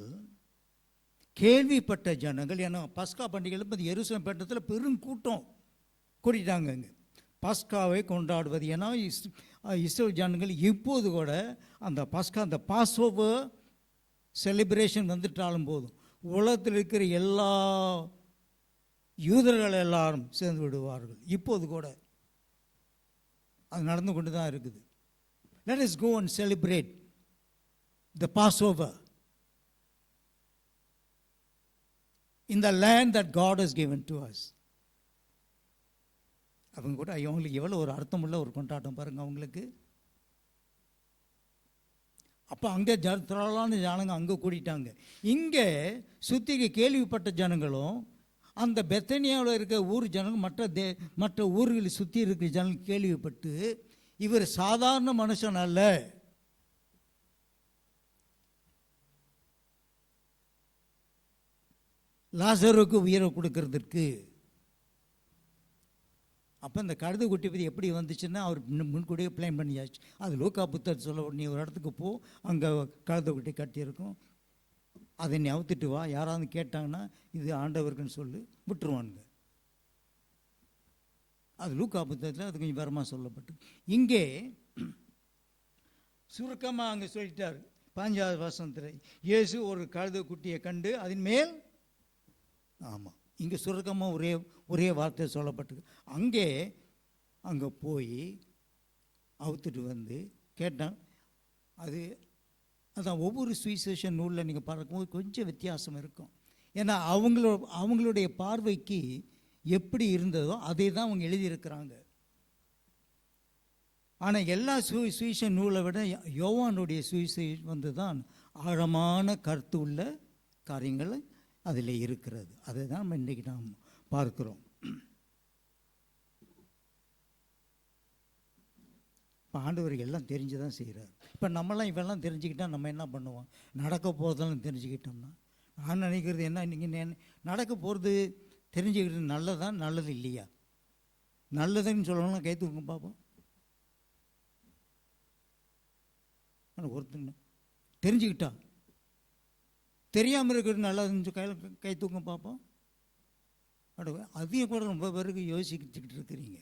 கேள்விப்பட்ட ஜனங்கள், ஏன்னா பஸ்கா பண்டிகையில் எருசலேம் பட்டணத்தில் பெரும் கூட்டம் கூட்டிட்டாங்க. இங்கே பஸ்காவை கொண்டாடுவது, ஏன்னா இஸ்ரேல் ஜனங்கள் இப்போது கூட அந்த பஸ்கா, அந்த பாஸ்ஓவர் செலிப்ரேஷன் வந்துட்டாலும் போதும் உலகத்தில் இருக்கிற எல்லா யூதர்கள் எல்லாரும் சேர்ந்து விடுவார்கள். இப்போது கூட அது நடந்து கொண்டு தான் இருக்குது. Let us go and celebrate the Passover in the land that God has given to us. அவங்க கூட அவங்களுக்கு எவ்வளோ ஒரு அர்த்தமுள்ள ஒரு கொண்டாட்டம் பாருங்க அவங்களுக்கு. அப்போ அங்கே திரளான ஜனங்க அங்கே கூட்டிட்டாங்க. இங்கே சுத்திக்கு கேள்விப்பட்ட ஜனங்களும் அந்த பெத்தனியாவில் இருக்க ஊர் ஜனங்கள், மற்ற ஊர்களை சுற்றி இருக்கிற ஜனங்கள் கேள்விப்பட்டு, இவர் சாதாரண மனுஷன் அல்ல, லாசருக்கு உயிரை கொடுக்கறதுக்கு. அப்போ இந்த கழுதை குட்டி பற்றி எப்படி வந்துச்சுன்னா அவர் முன்கூடியே பிளான் பண்ணியாச்சு. அது லூக்கா புத்தர் சொல்ல, நீ ஒரு இடத்துக்கு போ, அங்கே கழுதை குட்டி கட்டியிருக்கும், அதை நீ அவுத்துட்டு வா, யாராவது கேட்டாங்கன்னா இது ஆண்டவருக்குன்னு சொல்லி விட்டுருவானுங்க. அது லூக்கா புத்தகத்தில் அது கொஞ்சம் விவரமாக சொல்லப்பட்டு, இங்கே சுருக்கமாக அங்கே சொல்லிட்டார். 5வது வசனத்தில் இயேசு ஒரு கழுதை குட்டியை கண்டு அதன் மேல், ஆமாம், இங்கே சுருக்கமாக ஒரே வார்த்தை சொல்லப்பட்டது. அங்கே போய் அவுத்துட்டு வந்து கேட்டான். அதான் ஒவ்வொரு சுவிசேஷன் நூலில் நீங்கள் பார்க்கும்போது கொஞ்சம் வித்தியாசம் இருக்கும். ஏன்னா அவங்களுடைய பார்வைக்கு எப்படி இருந்ததோ அதை தான் அவங்க எழுதியிருக்கிறாங்க. ஆனால் எல்லா சுவிசேஷன் நூலை விட யோவானுடைய சுவிசேஷம் வந்து தான் ஆழமான கருத்து உள்ள காரியங்கள் அதில் இருக்கிறது. அதை தான் நம்ம இன்றைக்கி நாம் பார்க்கிறோம். இப்போ ஆண்டவர் எல்லாம் தெரிஞ்சு தான் செய்கிறார். இப்போ நம்மளாம் இவெல்லாம் தெரிஞ்சுக்கிட்டால் நம்ம என்ன பண்ணுவோம்? நடக்க போகிறதெல்லாம் தெரிஞ்சுக்கிட்டோம்னா, நான் நினைக்கிறது என்ன, நீங்கள் நடக்க போகிறது தெரிஞ்சுக்கிட்டு நல்லதா நல்லது இல்லையா? நல்லதுன்னு சொல்லணும்னா கை தூங்க பார்ப்போம். ஒருத்தங்க தெரிஞ்சுக்கிட்டா, தெரியாமல் இருக்கிறது நல்லதுன்னு கை தூங்க பார்ப்போம். அதையும் கூட ரொம்ப பேருக்கு யோசிச்சுக்கிட்டு இருக்கிறீங்க.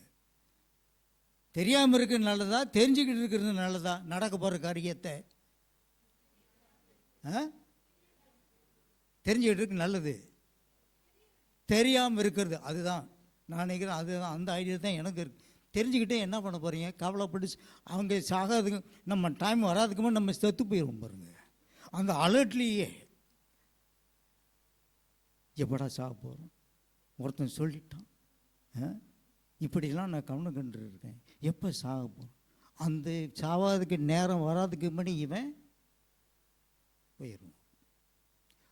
தெரியாமல் இருக்கிறது நல்லதா, தெரிஞ்சுக்கிட்டு இருக்கிறது நல்லதா? நடக்க போகிற காரியத்தை தெரிஞ்சுக்கிட்டு இருக்கு நல்லது. தெரியாமல் இருக்கிறது அதுதான் நான் நினைக்கிறேன். அதுதான் அந்த ஐடியா தான் எனக்கு இருக்கு. தெரிஞ்சுக்கிட்டே என்ன பண்ண போகிறீங்க? கவலைப்பட்டு அவங்க சாகாதுக்கு, நம்ம டைம் வராதுக்கு முன்னாடி நம்ம செத்து போயிடுவோம் பாருங்க. அந்த அலர்ட்லேயே எப்படா சாக போகிறோம்? ஒருத்தன் சொல்லிட்டான், இப்படிலாம் நான் கவனம் கண்டு இருக்கேன், எப்போ சாக போகிறோம்? அந்த சாவாதுக்கு நேரம் வராதுக்கு முன்னாடி இவன் போயிடுவோம்.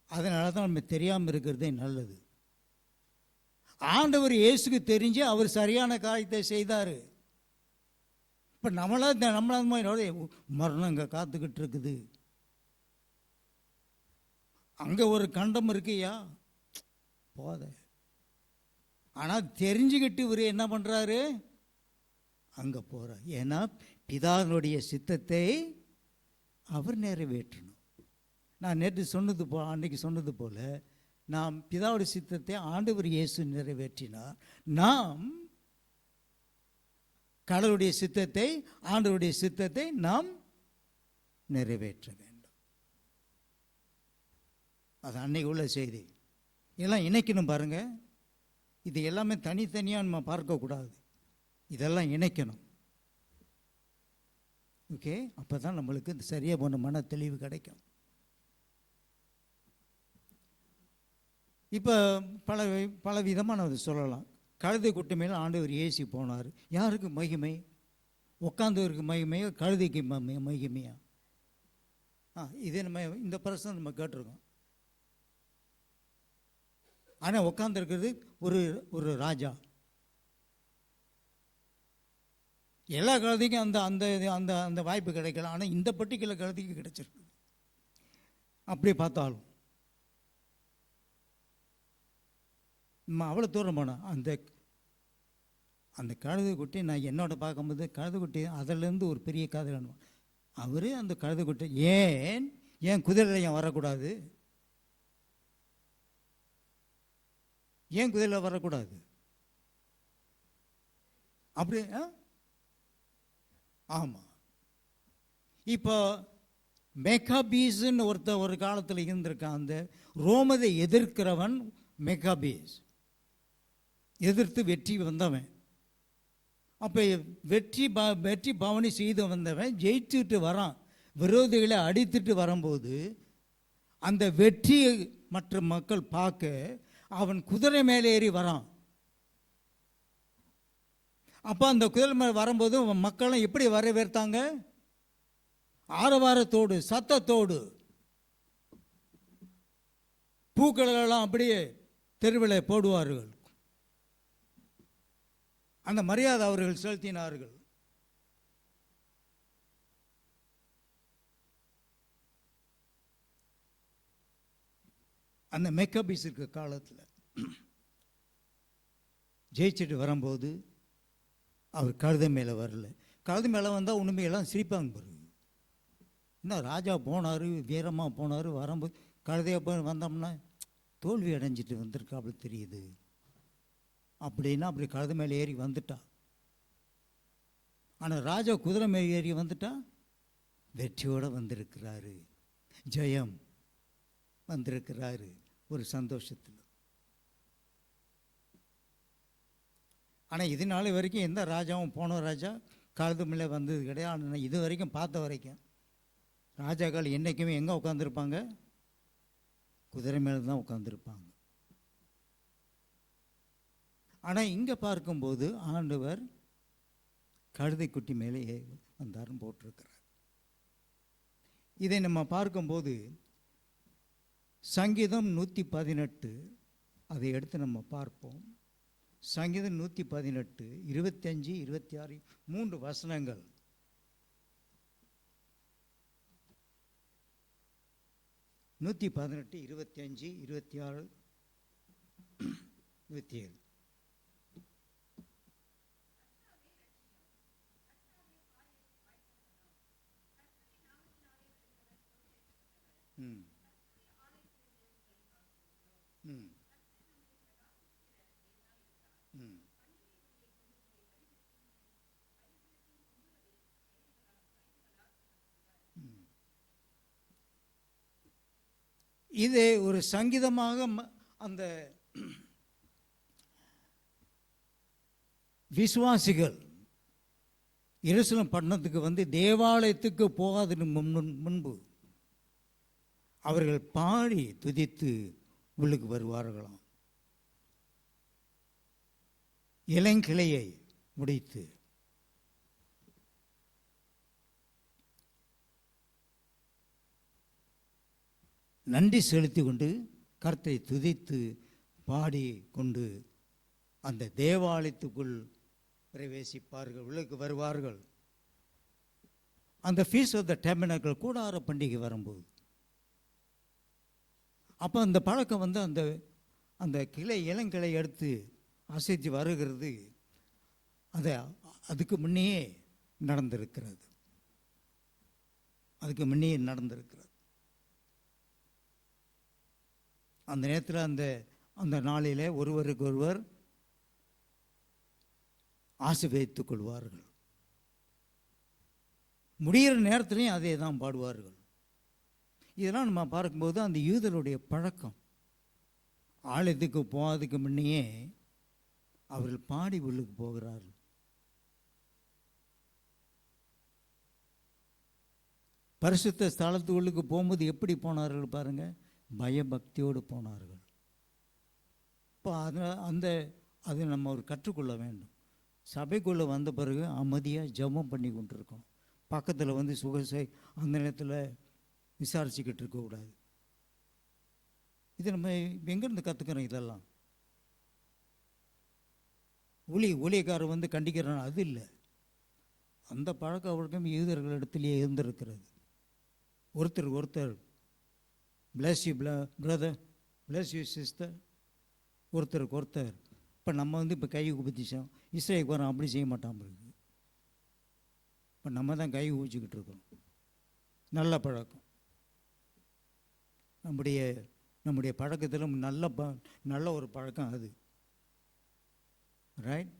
அதனால தான் நம்ம தெரியாமல் இருக்கிறதே நல்லது. ஆண்டவர் இயேசுக்கு தெரிஞ்சு அவர் சரியான காரியத்தை செய்தார். இப்போ நம்மளால மரணம் அங்கே காத்துக்கிட்டு இருக்குது. அங்கே ஒரு கண்டம் இருக்குயா போத. ஆனால் தெரிஞ்சுக்கிட்டு இவர் என்ன பண்ணுறாரு? அங்கே போகிறார். ஏன்னா பிதாவினுடைய சித்தத்தை அவர் நிறைவேற்றணும். நான் நேற்று சொன்னது அன்றைக்கி சொன்னது போல், நாம் பிதாவுடைய சித்தத்தை ஆண்டவர் இயேசு நிறைவேற்றினார். நாம் கடவுளுடைய சித்தத்தை, ஆண்டவருடைய சித்தத்தை நாம் நிறைவேற்ற வேண்டும். அது அன்னைக்கு உள்ள செய்தி. எல்லாம் இணைக்கணும் பாருங்க. இது எல்லாமே தனித்தனியாக நம்ம பார்க்கக்கூடாது, இதெல்லாம் இணைக்கணும். ஓகே, அப்போ தான் நம்மளுக்கு சரியாக போன மன தெளிவு கிடைக்கும். இப்போ பல விதமாக நம்ம சொல்லலாம். கழுதை குட்டி மேலே ஆண்டவர் இயேசு போனார். யாருக்கு மகிமை? உட்காந்தவருக்கு மகிமையோ, கழுதைக்கு மகிமையா? இதே நம்ம இந்த பிரச்சனை நம்ம கேட்டிருக்கோம். ஆனால் உட்காந்துருக்கிறது ஒரு ராஜா. எல்லா கழுதைக்கும் அந்த அந்த அந்த அந்த வாய்ப்பு கிடைக்கல. ஆனால் இந்த பர்டிகுலர் கழுதைக்கு கிடைச்சிருக்கு. அப்படியே பார்த்தாலும் நம்ம அவ்வளோ தூரம் போனோம். அந்த கழுதை குட்டி நான் என்னோட பார்க்கும்போது, கழுதை குட்டி அதிலேருந்து ஒரு பெரிய கதை வேணும். அவர் அந்த கழுதை குட்டி ஏன் குதிரையில் ஏன் வரக்கூடாது? ஏன் குதிரையில் வரக்கூடாது? அப்படி ஆமாம். இப்போ மெகாபீஸ்ன்னு ஒரு காலத்தில் இருந்திருக்கான். அந்த ரோமதை எதிர்க்கிறவன் மெகாபீஸ், எதிர்த்து வெற்றி வந்தவன். அப்போ வெற்றி பவனி செய்து வந்தவன் ஜெயிச்சுட்டு வரான். விரோதிகளை அடித்துட்டு வரும்போது அந்த வெற்றியை மற்ற மக்கள் பார்க்க அவன் குதிரை மேலே ஏறி வரான். அப்போ அந்த குதிரை மேலே வரும்போது மக்களும் எப்படி வரவேற்றாங்க? ஆரவாரத்தோடு, சத்தத்தோடு. பூக்களெல்லாம் அப்படியே தெருவில் போடுவார்கள். அந்த மரியாதை அவர்கள் செலுத்தினார்கள். அந்த மெக்கபீஸ் இருக்க காலத்தில் ஜெயிச்சுட்டு வரும்போது அவர் கழுதை மேலே வரல. கழுதை மேலே வந்தால் உண்மையெல்லாம் சிரிப்பாங்க பாருங்க. என்ன ராஜா போனார், வீரமாக போனார், வரும்போது கழுதையாக வந்தோம்னா தோல்வி அடைஞ்சிட்டு வந்திருக்கா அப்படி தெரியுது அப்படின்னா அப்படி கழுதை மேலே ஏறி வந்துட்டா. ஆனால் ராஜா குதிரை மேலே ஏறி வந்துட்டா வெற்றியோடு வந்திருக்கிறாரு, ஜெயம் வந்திருக்கிறாரு ஒரு சந்தோஷத்தில். ஆனால் இது நாள் வரைக்கும் எந்த ராஜாவும் போன ராஜா கழுதை மேலே வந்தது கிடையாது. ஆனால் இது வரைக்கும் பார்த்த வரைக்கும் ராஜாக்கள் என்றைக்குமே எங்கே உட்காந்துருப்பாங்க? குதிரை மேலே தான் உட்காந்துருப்பாங்க. ஆனால் இங்கே பார்க்கும்போது ஆண்டவர் கழுதை குட்டி மேலே வந்தாருன்னு போட்டிருக்கிறார். இதை நம்ம பார்க்கும்போது சங்கீதம் 118 அதை எடுத்து நம்ம பார்ப்போம். சங்கீதம் 118 25 26 3 வசனங்கள். நூற்றி 18 25 26 27. ம் ம் ம் இது ஒரு சங்கீதமாக அந்த விசுவாசிகள் எருசலேம் பட்டணத்துக்கு வந்து தேவாலயத்துக்கு போகாததுக்கு முன்பு அவர்கள் பாடி துதித்து உள்ளுக்கு வருவார்களாம். இளங்கிளையை முடித்து நன்றி செலுத்தி கொண்டு கர்த்தரை துதித்து பாடி கொண்டு அந்த தேவாலயத்துக்குள் பிரவேசிப்பார்கள், உள்ளுக்கு வருவார்கள். அந்த ஃபீஸ் ஆஃப் த டேபர்னக்கிள் கூடார பண்டிகை வரும்போது அப்போ அந்த பழக்கம் வந்து அந்த அந்த இளங்கிளை எடுத்து அசைத்து வருகிறது. அதுக்கு முன்னையே நடந்திருக்கிறது. அந்த நேரத்தில் அந்த நாளிலே ஒருவருக்கு ஒருவர் ஆசீர்வதித்துக் கொள்வார்கள். முடிகிற நேரத்திலையும் அதே தான் பாடுவார்கள். இதெல்லாம் நம்ம பார்க்கும்போது அந்த யூதருடைய பழக்கம். ஆலயத்துக்கு போகாததுக்கு முன்னையே அவர்கள் பாடி உள்ளுக்கு போகிறார்கள். பரிசுத்த ஸ்தலத்துக்குள்ளுக்கு போகும்போது எப்படி போனார்கள் பாருங்க, பயபக்தியோடு போனார்கள். இப்போ அதை நம்ம ஒரு கற்றுக்கொள்ள வேண்டும். சபைக்குள்ளே வந்த பிறகு அமைதியாக ஜெபம் பண்ணி கொண்டிருக்கணும். பக்கத்தில் வந்து சுகசை அந்த நேரத்தில் விசாரிச்சுக்கிட்டு இருக்கக்கூடாது. இது நம்ம எங்கேருந்து கற்றுக்கிறோம்? இதெல்லாம் ஊழியக்காரர் வந்து கண்டிக்கிறான், அது இல்லை. அந்த பழக்க வழக்கம் யூதர்களிடத்திலேயே இருந்திருக்கிறது. ஒருத்தர் bless you brother, bless you sister, ஒருத்தருக்கு ஒருத்தர். இப்போ நம்ம வந்து இப்போ கை குபிச்சோம், இஸ்ரேலுக்கு வரோம், அப்படி செய்ய மாட்டான் இருக்கு. இப்போ நம்ம தான் கை ஊச்சிக்கிட்டு இருக்கோம். நல்ல பழக்கம். நம்முடைய பழக்கத்தில் நல்ல ஒரு பழக்கம் அது, ரைட்?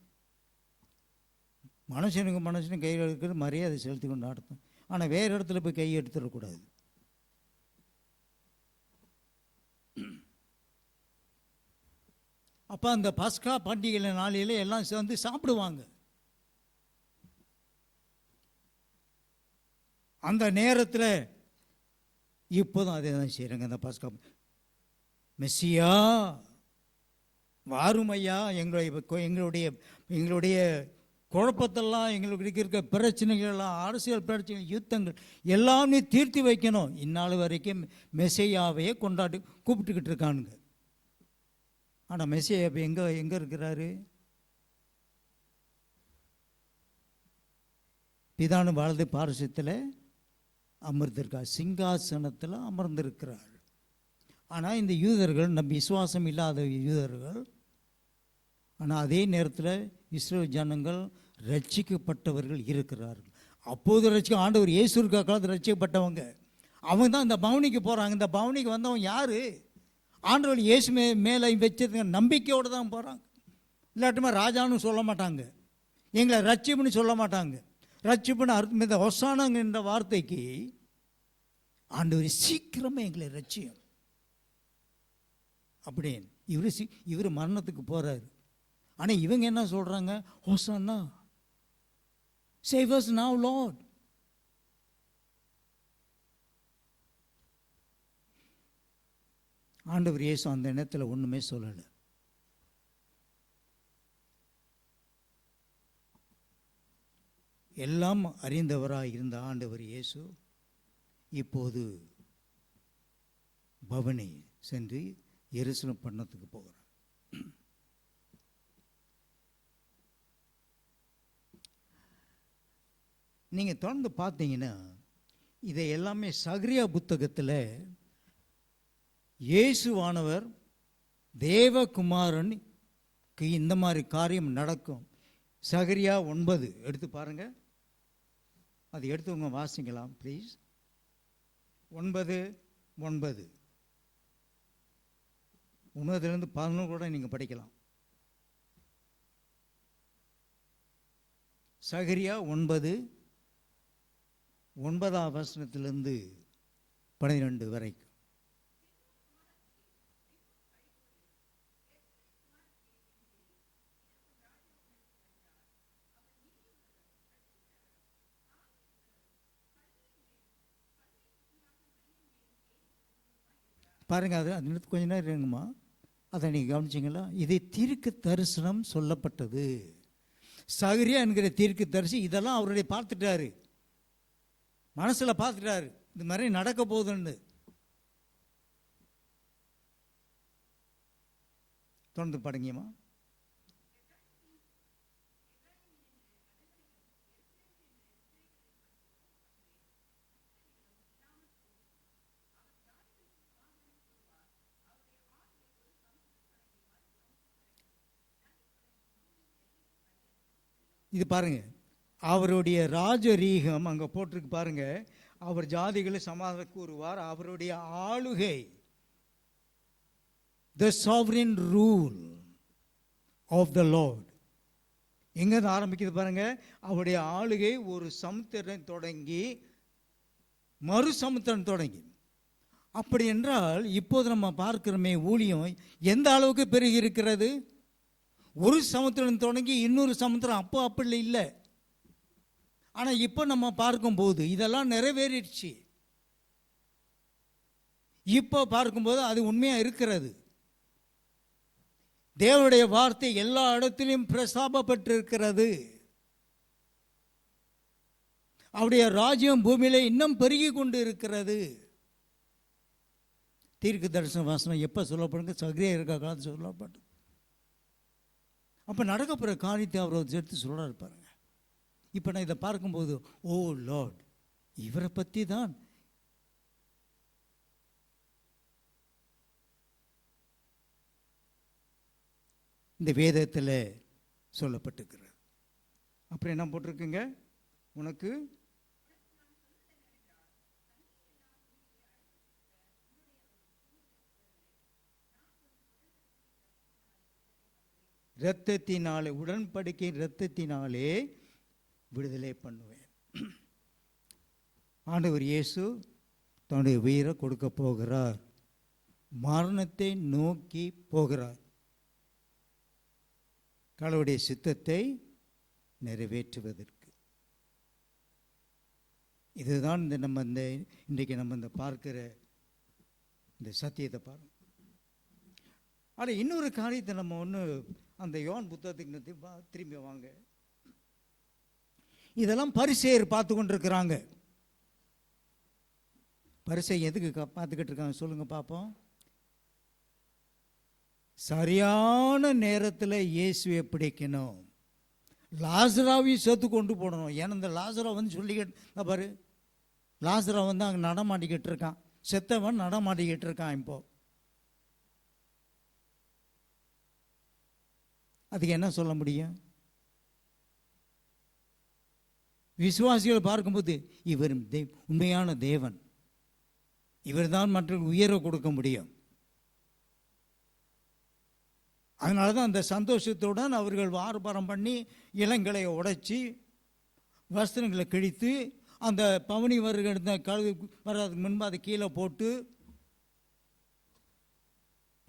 மனுஷனுக்கு கை எடுக்கிறது மரியாதை செலுத்தி கொண்டு நடத்தும். ஆனால் வேறு இடத்துல போய் கை எடுத்துடக்கூடாது. அப்போ அந்த பஸ்கா பண்டிகை நாளையில எல்லாம் சேர்ந்து சாப்பிடுவாங்க. அந்த நேரத்தில் இப்போதும் அதே தான் செய்கிறாங்க. அந்த பஸ்கா மெஸ்ஸியா வாருமையா, எங்களுடைய குழப்பத்தெல்லாம், எங்களுக்கு இருக்க பிரச்சனைகள் எல்லாம், அரசியல் பிரச்சனைகள், யுத்தங்கள் எல்லாமே தீர்த்து வைக்கணும். இந்நாள் வரைக்கும் மெஸ்ஸியாவையே கூப்பிட்டுக்கிட்டு இருக்கானுங்க. ஆனால் மெஸ்ஸியா இப்போ எங்கே இருக்கிறாரு? பிதானு வலது பாரசத்தில் அமர்ந்திருக்கார், சிங்காசனத்தில் அமர்ந்திருக்கிறார். ஆனால் இந்த யூதர்கள் நம் விசுவாசம் இல்லாத யூதர்கள், ஆனால் அதே நேரத்தில் இஸ்ரேல் ஜனங்கள் ரட்சிக்கப்பட்டவர்கள் இருக்கிறார்கள். அப்போது ஆண்டவர் இயேசு இருக்க காலத்தில் ரட்சிக்கப்பட்டவங்க அவங்க தான் இந்த பவனிக்கு போகிறாங்க. இந்த பவனிக்கு வந்தவன் யார்? ஆண்டவர் இயேசு மேலே வச்சிருக்க நம்பிக்கையோடு தான் போகிறாங்க. இல்லாட்டுமா ராஜான்னு சொல்ல மாட்டாங்க, எங்களை ரட்சிப்புன்னு சொல்ல மாட்டாங்க. ரட்சிப்புன்னு அர்த்தம் இந்த ஒசானங்கிற வார்த்தைக்கு ஆண்டவர் சீக்கிரமாக எங்களை ரட்சியும் அப்படின்னு இவர் மரணத்துக்கு போகிறாரு. ஆனால் இவங்க என்ன சொல்கிறாங்க? Hosanna, save us now Lord. ஆண்டவர் இயேசு அந்த இடத்துல ஒன்றுமே சொல்லலை. எல்லாம் அறிந்தவராக இருந்த ஆண்டவர் இயேசு இப்போது பவனி சென்று எருசலேம் பட்டணத்துக்கு போகிறார். நீங்கள் தொடர்ந்து பார்த்தீங்கன்னா இதை எல்லாமே சகரியா புத்தகத்தில் இயேசுவானவர் தேவகுமாரனுக்கு இந்த மாதிரி காரியம் நடக்கும். சகரியா 9 எடுத்து பாருங்க, அது எடுத்துவங்க வாசிக்கலாம் ப்ளீஸ். 9:9 1 11 கூட நீங்கள் படிக்கலாம். சகரியா 9:9 12 வரைக்கும். பாருங்க, அது கொஞ்ச நேரம் இருங்கம்மா, அதை நீங்கள் கவனிச்சிங்களா? இது தீர்க்க தரிசனம் சொல்லப்பட்டது. சகரியா என்கிற தீர்க்க தரிசி இதெல்லாம் அவருடைய பார்த்துட்டாரு, மனசில் பார்த்துட்டாரு, இந்த மாதிரி நடக்க போகுதுன்னு. தொடர்ந்து பாடுங்கம்மா. இது பாருங்க, அவருடைய ராஜரீகம் அங்கே போட்டிருக்கு பாருங்க. அவர் ஜாதிகளை சமாதானம் கூறுவார். அவருடைய ஆளுகை, the sovereign rule of the Lord, எங்க ஆரம்பிக்குது பாருங்க. அவருடைய ஆளுகை ஒரு சமுத்திரம் தொடங்கி மறு சமுத்திரம் தொடங்கி. அப்படி என்றால் இப்போது நம்ம பார்க்கிறோமே, ஊழியம் எந்த அளவுக்கு பெருகி இருக்கிறது. ஒரு சமுத்திரம் தொடங்கி இன்னொரு சமுத்திரம், அப்போ அப்படி இல்லை. ஆனால் இப்போ நம்ம பார்க்கும்போது இதெல்லாம் நிறைவேறிடுச்சு. இப்போ பார்க்கும்போது அது உண்மையாக இருக்கிறது. தேவனுடைய வார்த்தை எல்லா இடத்திலும் பிரஸ்தாபப்பட்டிருக்கிறது. அவருடைய ராஜ்யம் பூமியில இன்னும் பெருகி கொண்டு இருக்கிறது. தீர்க்க தரிசன வாசனம் எப்போ சொல்லப்படுங்க? சகரியா இருக்க காலத்து சொல்லப்பட்டு. அப்போ நடக்கப்புற காரியத்தை அவர் எடுத்து சொல்கிறார் பாருங்க. இப்போ நான் இதை பார்க்கும்போது, ஓ லார்ட், இவரை பற்றி தான் இந்த வேதத்தில் சொல்லப்பட்டிருக்கிறது. அப்புறம் என்ன போட்டிருக்குங்க? உனக்கு இரத்தத்தினாலே, உடன்படிக்கை இரத்தத்தினாலே விடுதலை பண்ணுவேன். ஆண்டவர் இயேசு தன்னுடைய உயிரை கொடுக்க போகிறார். மரணத்தை நோக்கி போகிறார். கடவுளுடைய சித்தத்தை நிறைவேற்றுவதற்கு. இதுதான் இன்றைக்கு நம்ம இந்த பார்க்கிற இந்த சத்தியத்தை பாருங்க. ஆனால் இன்னொரு காரியத்தை நம்ம அந்த யோவான் புத்தகத்துக்கு திரும்பி வாங்க. இதெல்லாம் பரிசேயர் பார்த்து கொண்டிருக்கிறாங்க. பரிசேயர் எதுக்கு பார்த்துக்கிட்டு இருக்காங்க சொல்லுங்க பார்ப்போம். சரியான நேரத்தில் இயேசுவை பிடிக்கணும், லாசராவையும் சேர்த்து கொண்டு போடணும். ஏன்னா இந்த லாசரா சொல்லிக்கிட்டு பாரு, லாசரா அங்கே நடமாடிக்கிட்டு இருக்கான், செத்தவன் நடமாடிக்கிட்டு இருக்கான். இப்போ அதுக்கு என்ன சொல்ல முடியும்? விசுவாசிகள் பார்க்கும்போது இவர் உண்மையான தேவன், இவர்தான் மற்றவர்கள் உயர்வை கொடுக்க முடியும். அதனால தான் அந்த சந்தோஷத்துடன் அவர்கள் ஆர்ப்பாரம் பண்ணி இளங்களை உடைச்சி வஸ்திரங்களை கிழித்து அந்த பவனி வருகிற கழுகு வர்றதுக்கு முன்பு அதை கீழே போட்டு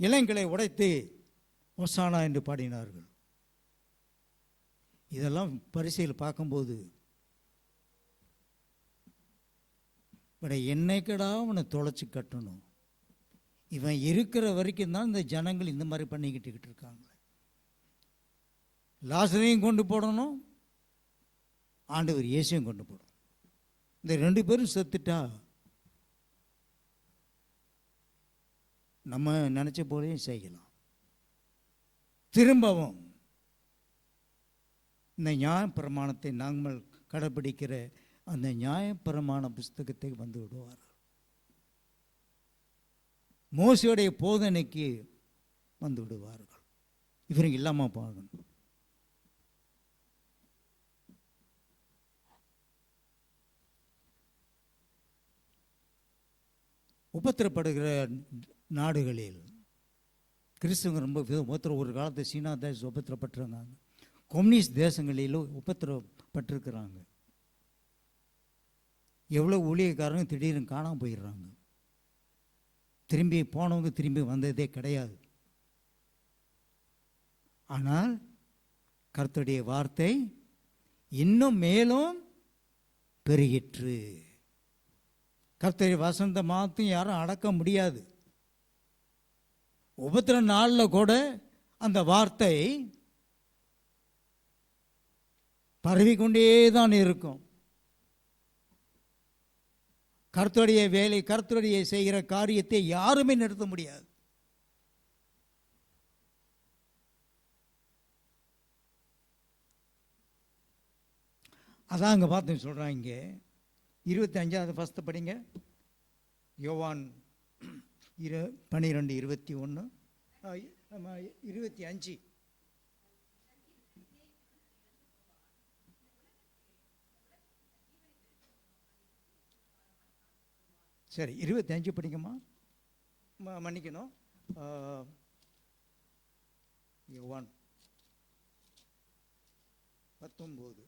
இளங்களை உடைத்து ஒசானா என்று பாடினார்கள். இதெல்லாம் பரிசையில் பார்க்கும்போது என்னைக்கடா அவனை தொலைச்சி கட்டணும், இவன் இருக்கிற வரைக்கும் தான் இந்த ஜனங்கள் இந்த மாதிரி பண்ணிக்கிட்டு இருக்காங்க. லாசரையும் கொண்டு போடணும், ஆண்டவர் இயேசுவையும் கொண்டு போடணும். இந்த 2 பேரும் செத்துட்டா நம்ம நினச்ச போலையும் செய்யலாம். திரும்பவும் இந்த நியாயப்பிரமாணத்தை நாங்கள் கடைப்பிடிக்கிற அந்த நியாயப்பிரமாண புஸ்தகத்தை வந்து விடுவார்கள். மோசையுடைய போதனைக்கு வந்து விடுவார்கள். இவருக்கு இல்லாமல் போகணும். உபத்திரப்படுகிற நாடுகளில் கிறிஸ்தவங்க ரொம்ப ஒரு காலத்து சீனா தேசம் உபத்திரப்பட்டிருந்தாங்க. கம்யூனிஸ்ட் தேசங்களிலும் உபத்திரப்பட்டிருக்கிறாங்க. எவ்வளோ ஊழியக்காரங்க திடீர்னு காணாமல் போயிடுறாங்க. திரும்பி போனவங்க திரும்பி வந்ததே கிடையாது. ஆனால் கர்த்தருடைய வார்த்தை இன்னும் மேலும் பெருகிற்று. கர்த்தருடைய வசந்த மாத்தையும் யாரும் அடக்க முடியாது. உபத்திர நாளில் கூட அந்த வார்த்தை பரவிக்கொண்டே தான் இருக்கும். கர்த்தருடைய வேலை, கர்த்தருடைய செய்கிற காரியத்தை யாருமே நிறுத்த முடியாது. அதான் அங்கே பார்த்து சொல்கிறாங்க. இங்கே 25வது ஃபஸ்ட்டு படிங்க. யோவான் 12, 21, 25. சரி, 25 படிங்கம்மா. மன்னிக்கணும், யோவான் 19.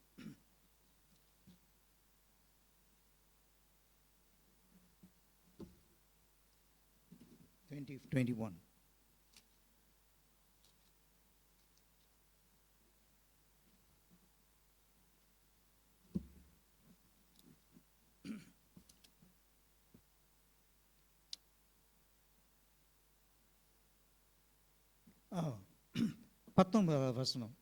வசனம்.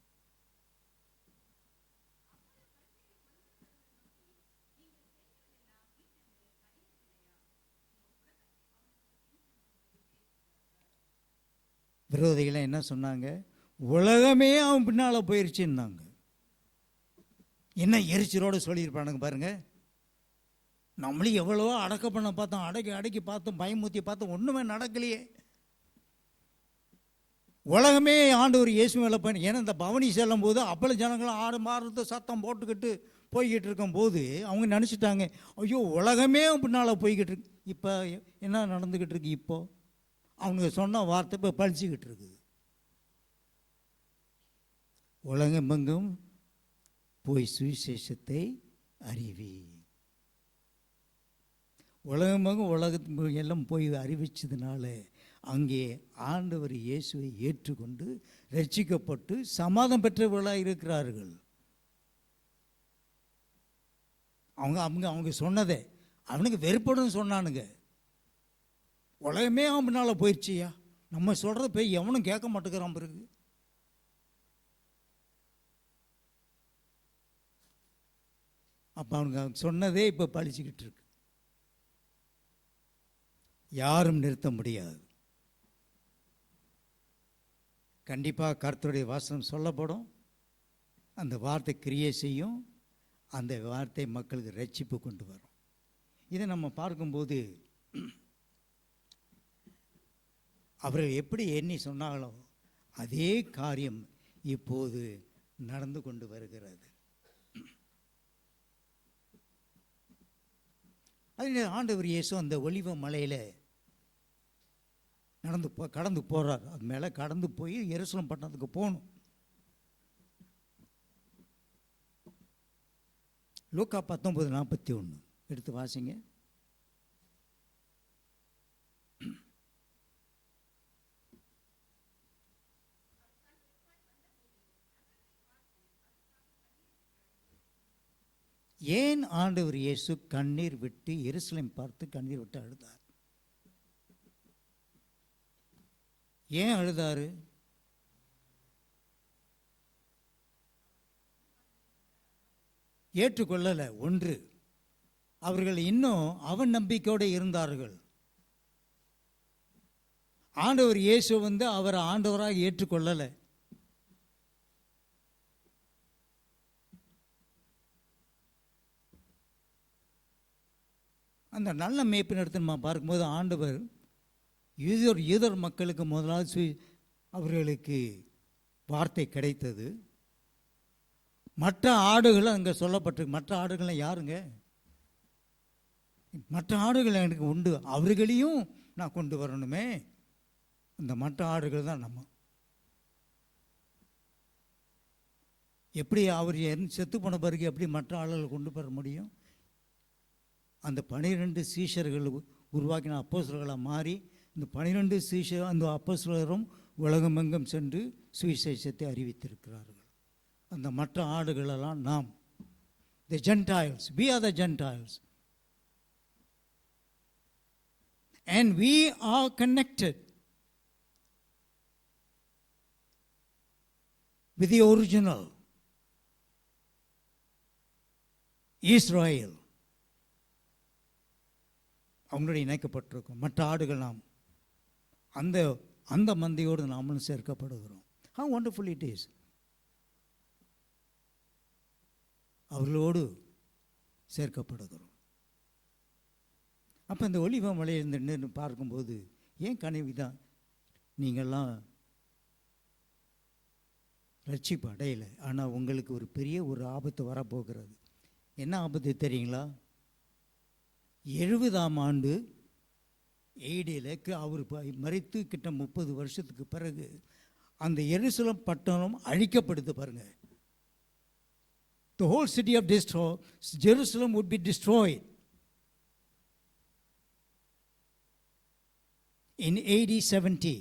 விரோதிகளை என்ன சொன்னாங்க? உலகமே அவன் பின்னால் போயிடுச்சுன்னாங்க. என்ன எரிச்சலோடு சொல்லியிருப்பானுங்க பாருங்க. நம்மளும் எவ்வளவோ அடக்க பண்ண பார்த்தோம், அடக்கி பார்த்தோம், பயமுத்தி பார்த்தோம், ஒன்றுமே நடக்கலையே. உலகமே ஆண்டவர் இயேசு மேலே போய், ஏன்னா இந்த பவனி செல்லும் போது அப்பள ஜனங்களும் ஆடு மாறுறது சத்தம் போட்டுக்கிட்டு போய்கிட்டு இருக்கும்போது அவங்க நினச்சிட்டாங்க, ஐயோ உலகமே பின்னால் போய்கிட்டு இருக்கு. இப்போ என்ன நடந்துக்கிட்டு இருக்கு? இப்போது அவங்க சொன்ன வார்த்தை இப்போ பழிச்சிக்கிட்டு இருக்குது. உலகமெங்கும் போய் சுவிசேஷத்தை அறிவி. உலகமெங்கும் உலகத்து எல்லாம் போய் அறிவிச்சதுனால அங்கே ஆண்டவர் இயேசுவை ஏற்றுக்கொண்டு ரட்சிக்கப்பட்டு சமாதானம் பெற்றவர்களாக இருக்கிறார்கள். அவங்க சொன்னதே அவனுக்கு வெறுப்படும் சொன்னானுங்க. உலகமே அவன் பின்னால் போயிடுச்சியா, நம்ம சொல்கிறத போய் எவனும் கேட்க மாட்டேங்கிறான். பிறகு அப்போ அவனுங்க சொன்னதே இப்போ பழிச்சிக்கிட்டு இருக்கு. யாரும் நிறுத்த முடியாது. கண்டிப்பாக கர்த்தருடைய வசனம் சொல்லப்படும், அந்த வார்த்தை கிரியை செய்யும், அந்த வார்த்தை மக்களுக்கு ரட்சிப்பு கொண்டு வரும். இதை நம்ம பார்க்கும்போது அவர்கள் எப்படி எண்ணி சொன்னாங்களோ அதே காரியம் இப்போது நடந்து கொண்டு வருகிறது. அதனால ஆண்டவர் இயேசு அந்த ஒலிவ மலையில் கடந்து போகிறார். அது மேலே கடந்து போய் எருசலேம் பட்டணத்துக்கு போகணும். லூக்கா 19:41 எடுத்து வாசிங்க. ஏன் ஆண்டவர் இயேசு கண்ணீர் விட்டு எருசலேம் பார்த்து கண்ணீர் விட்டு அழுதார்? ஏன் அழுதாரு? ஏற்றுக்கொள்ளலை. ஒன்று, அவர்கள் இன்னும் அவன் நம்பிக்கையோடு இருந்தார்கள். ஆண்டவர் இயேசு அவரை ஆண்டவராக ஏற்றுக்கொள்ளலை. அந்த நல்ல மேய்ப்பின் இடத்துல நம்ம பார்க்கும்போது ஆண்டவர் யூதர் மக்களுக்கு முதலாவது அவர்களுக்கு வார்த்தை கிடைத்தது. மற்ற ஆடுகள் அங்கே சொல்லப்பட்டிருக்கு. மற்ற ஆடுகள்லாம் யாருங்க? மற்ற ஆடுகள் எனக்கு உண்டு, அவர்களையும் நான் கொண்டு வரணுமே. அந்த மற்ற ஆடுகள் தான் நம்ம. எப்படி அவர் செத்து போன பிறகு எப்படி மற்ற ஆளுகளை கொண்டு வர முடியும்? அந்த 12 சீஷர்கள் உருவாக்கின அப்போஸ்தலர்களாக மாறி இந்த 12 அந்த அப்போஸ்தலரும் உலகமெங்கும் சென்று சுவிசேஷத்தை அறிவித்திருக்கிறார்கள். அந்த மற்ற ஆடுகளெல்லாம் நாம், the Gentiles, we are the Gentiles, and we are connected with the original Israel. அவங்களுடைய இணைக்கப்பட்டிருக்கும். மற்ற ஆடுகள் நாம் அந்த மந்தையோடு நாமளும் சேர்க்கப்படுகிறோம். How wonderful it is. அவர்களோடு சேர்க்கப்படுகிறோம். அப்போ இந்த ஒலிவ மலையிலிருந்து பார்க்கும்போது ஏன் கனவிதான் நீங்கள்லாம் ரட்சிப்பு அடையலை. ஆனால் உங்களுக்கு ஒரு பெரிய ஆபத்து வரப்போகிறது. என்ன ஆபத்து தெரியுங்களா? 70ஆம் ஆண்டு ஏடியிலக்கு அவர் மரித்து கிட்ட 30 வருஷத்துக்கு பிறகு அந்த எருசலேம் பட்டணம் அழிக்கப்படுது பாருங்க. The whole city of Jerusalem would be destroyed in AD 70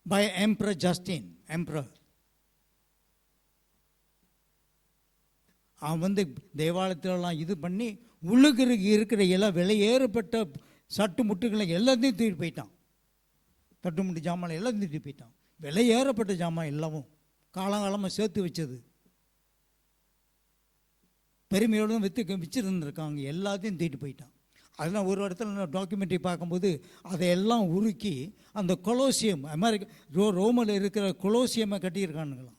by Emperor Justin. அவன் தேவாலயத்திலலாம் இது பண்ணி உள்ளுக்கு இருக்கிற எல்லாம் விலையேறப்பட்ட சட்டு முட்டுகளை எல்லாத்தையும் தூக்கிட்டு போயிட்டான். தட்டு முட்டு ஜாமான் எல்லாத்தையும் தூக்கிட்டு போயிட்டான். விலையேறப்பட்ட ஜாமான் எல்லாமும் காலங்காலமாக சேர்த்து வச்சது, பெருமையோடு வச்சிருந்துருக்காங்க, எல்லாத்தையும் தூக்கிட்டு போயிட்டான். அதெல்லாம் ஒரு இடத்துல நான் டாக்குமெண்ட்ரி பார்க்கும்போது அதையெல்லாம் உருக்கி அந்த கொலோசியம், அமெரிக்கா ரோமில் இருக்கிற கொலோசியமை கட்டியிருக்கானுங்களாம்.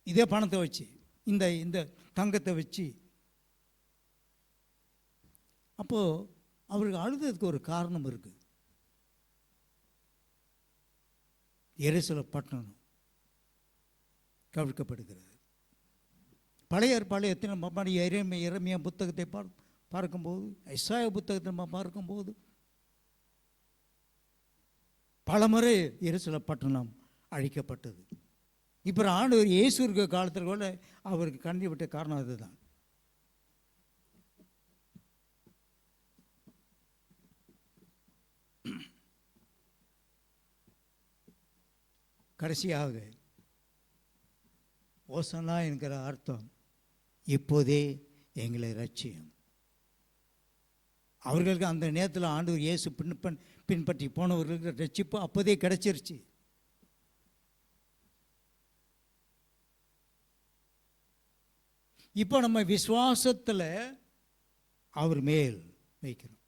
இதே பணத்தை வச்சு, இந்த தங்கத்தை வச்சு. அப்போது அவருக்கு அழுததுக்கு ஒரு காரணம் இருக்குது. எருசலேம் பட்டணம் கவிழ்க்கப்படுகிறது. பழைய ஏற்பாடு எத்தனை எரேமியா புத்தகத்தை பார்க்கும்போது, எசாயா புத்தகத்தை நம்ம பார்க்கும்போது பலமுறை எருசலேம் பட்டணம் அழிக்கப்பட்டது. இப்போ ஆண்டவர் இயேசு இருக்க காலத்தில் கூட அவருக்கு கண்ணி விட்ட காரணம் அதுதான். கடைசியாக ஓசனா என்கிற அர்த்தம் இப்போதே எங்களை ரட்சியும். அவர்களுக்கு அந்த நேரத்தில் ஆண்டவர் இயேசு பின்பற்றி போனவர்களுக்கு ரட்சிப்பு அப்போதே கிடைச்சிருச்சு. இப்போ நம்ம விசுவாசத்தில் அவர் மேல் வைக்கிறோம்.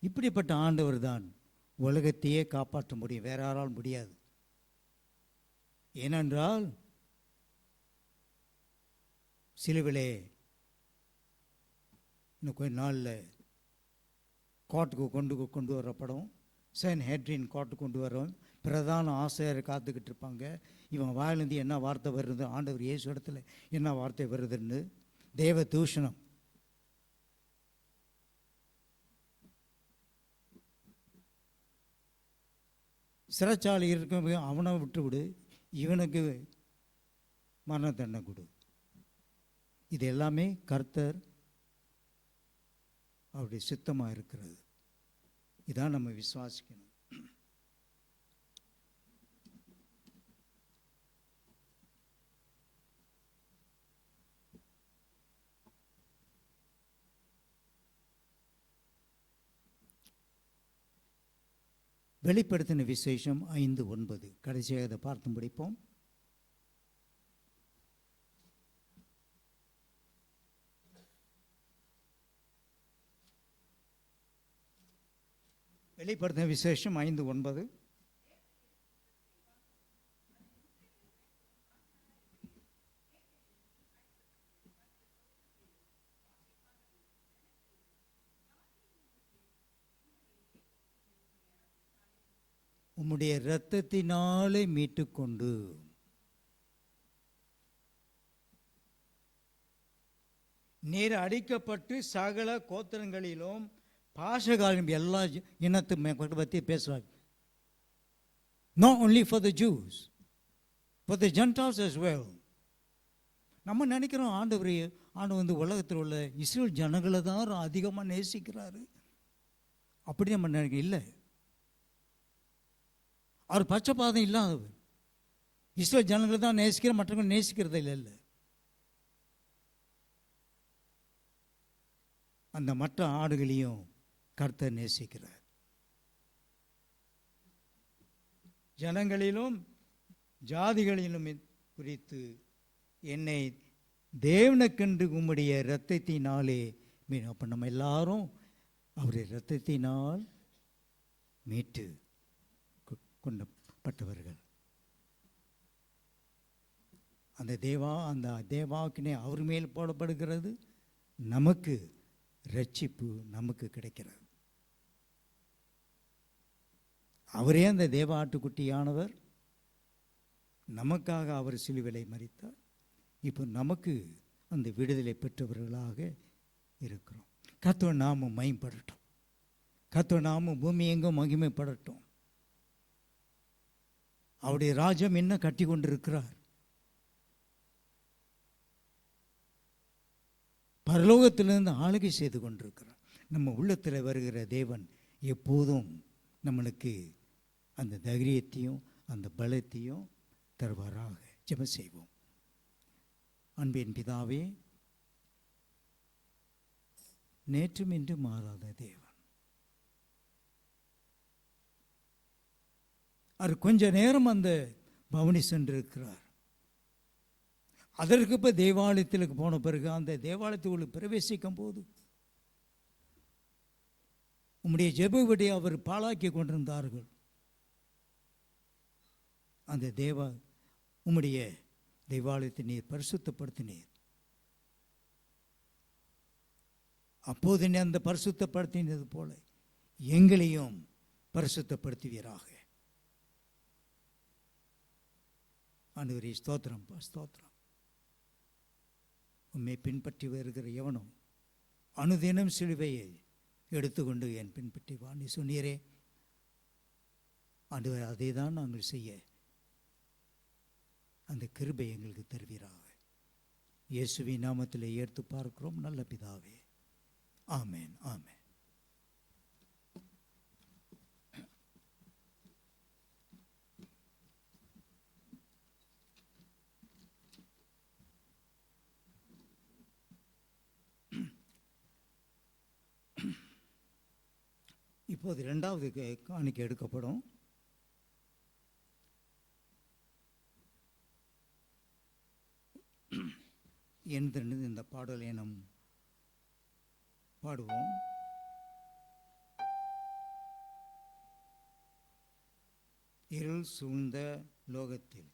இப்படிப்பட்ட ஆண்டவர் தான் உலகத்தையே காப்பாற்ற முடியும், வேற யாரால் முடியாது. ஏனென்றால் சிலுவிலே இன்னும் கொஞ்ச நாளில் கோர்ட்டுக்கு கொண்டு வரப்படும், சென் ஹெட்ரின் கோர்ட்டுக்கு கொண்டு வரோம். பிரதான ஆசிரியர் காத்துக்கிட்டு இருப்பாங்க. இவன் வாயிலிருந்து என்ன வார்த்தை வருது, ஆண்டவர் இயேசு இடத்துல என்ன வார்த்தை வருதுன்னு. தேவ தூஷணம். சிறைச்சாலை இருக்க அவனை விட்டு விடு, இவனுக்கு மரண தண்டனை கொடு. இது எல்லாமே கர்த்தர் அவருடைய சித்தமாக இருக்கிறது. இதான் நம்ம விசுவாசிக்கணும். வெளிப்படுத்தின விசேஷம் 5:9 கடைசியாக அதை பார்த்து முடிப்போம். வெளிப்படுத்தின விசேஷம் 5:9. உம்முடைய இரத்தத்தினாலே மீட்டுக்கொண்டு நீர் அடிக்கப்பட்டு சகல கோத்திரங்களிலும் பாஷகாலும் எல்லா இனத்து பற்றி பேசுவாங்க. Not only for the Jews, for the Gentiles as well. நம்ம நினைக்கிறோம் ஆண்டு வந்து உலகத்தில் உள்ள இஸ்ரேல் ஜனங்களை தான் அதிகமாக நேசிக்கிறாரு. அப்படி நம்ம நினைக்க இல்லை. அவர் பச்சைப்பாதம் இல்லாதவர். இஸ்ரேல் ஜனங்களை தான் நேசிக்கிற, மற்றவங்க நேசிக்கிறது இல்லை. அந்த மற்ற ஆடுகளையும் கர்த்தர் நேசிக்கிறார். ஜனங்களிலும் ஜாதிகளிலும் குறித்து என்னை தேவனுக்கென்று உம்முடைய இரத்தத்தினாலே மீன். அப்போ நம்ம எல்லாரும் அவருடைய இரத்தத்தினால் மீட்டு கொண்டப்பட்டவர்கள். அந்த தேவாக்கினை அவர் மேல் போடப்படுகிறது. நமக்கு ரட்சிப்பு நமக்கு கிடைக்கிறது. அவரே அந்த தேவ ஆட்டுக்குட்டியானவர். நமக்காக அவர் சிலுவையிலே மரித்தார். இப்போ நமக்கு அந்த விடுதலை பெற்றவர்களாக இருக்கிறோம். கர்த்தர் நாமம் மகிமைப்படட்டும். கர்த்தர் நாமம் பூமி எங்கும் மகிமைப்படட்டும். அவருடைய ராஜ்யம் என்ன கட்டி கொண்டிருக்கிறார். பரலோகத்திலிருந்து ஆளுகை செய்து கொண்டிருக்கிறார். நம்ம உள்ளத்தில் வருகிற தேவன் எப்போதும் நம்மளுக்கு அந்த தைரியத்தையும் அந்த பலத்தையும் தருவாராக. ஜெபம் செய்வோம். அன்பின் பிதாவே, நேற்றும் இன்று மாறாத தேவன், அவர் கொஞ்ச நேரம் அந்த பவனி சென்றிருக்கிறார். அதற்கு இப்போ தேவாலயத்திற்கு போன பிறகு அந்த தேவாலயத்துக்குள்ள பிரவேசிக்கும் போது உம்முடைய ஜெப வீட்டை அவர் பாழாக்கி கொண்டிருந்தார்கள். அந்த உம்முடைய தேவாலயத்தை நீர் பரிசுத்தப்படுத்தினீர். அப்போது அந்த பரிசுத்தப்படுத்தினது போல எங்களையும் பரிசுத்தப்படுத்துவீராக. ஆண்டவரே, ஸ்தோத்திரம் ஸ்தோத்திரம். உம்மை பின்பற்றி வருகிற எவனும் அனுதினம் சிலுவையை எடுத்துக்கொண்டு என் பின்பற்றி வா நீ சொன்னீரே. ஆண்டவர், அதை தான் நாங்கள் செய்ய அந்த கிருபை எங்களுக்கு தருவீராக. இயேசுவின் நாமத்தில் ஏற்று பார்க்கிறோம் நல்ல பிதாவே. ஆமேன் ஆமேன். இப்போது இரண்டாவது காணிக்கை எடுக்கப்படும். என்று இந்த பாடலை நாம் பாடுவோம். இருள் சூழ்ந்த லோகத்தில்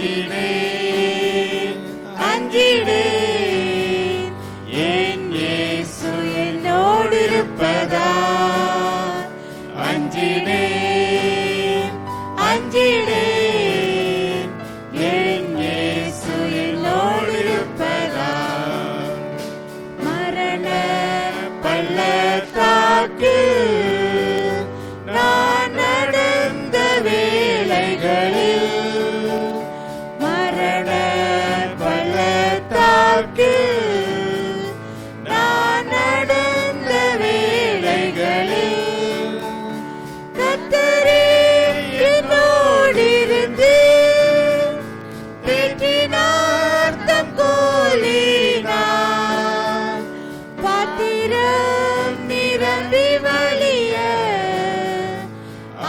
அஞ்சிடேன் அஞ்சிடேன் என் இயேசு என்னோடு இருப்பதா அஞ்சிடேன் அஞ்சிடேன் என் இயேசு என்னோடு இருப்பதா மரண பள்ளத்தாக்கு நான் நடந்த வேளைகளில் மரண பள்ளத்தாக்கு நான் நடந்த வேளைகளில் கர்த்தரே என்னோடிருந்து தேற்றினார் தம் கோலினால் பாத்திரம் நிரம்பி வழிய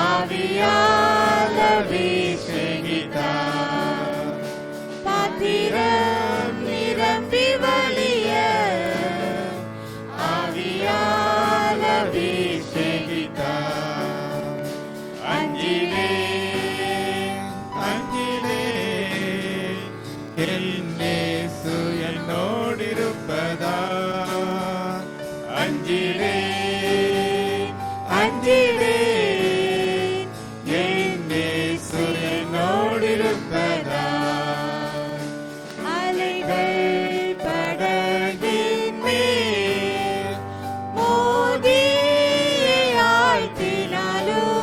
ஆவியால் அபிஷேகித்தார் பாத்திரம் நிரம்பி வழிய ஆவியால் அபிஷேகித்தார் அஞ்சிடேன் அஞ்சிடேன் என் இயேசு என்னோடு இருப்பதா அஞ்சிடேன் அஞ்சிடேன் என் இயேசு என்னோடு இருப்பதா அலைகள் படகின் மேல் மோதி ஆழ்த்தினாலும்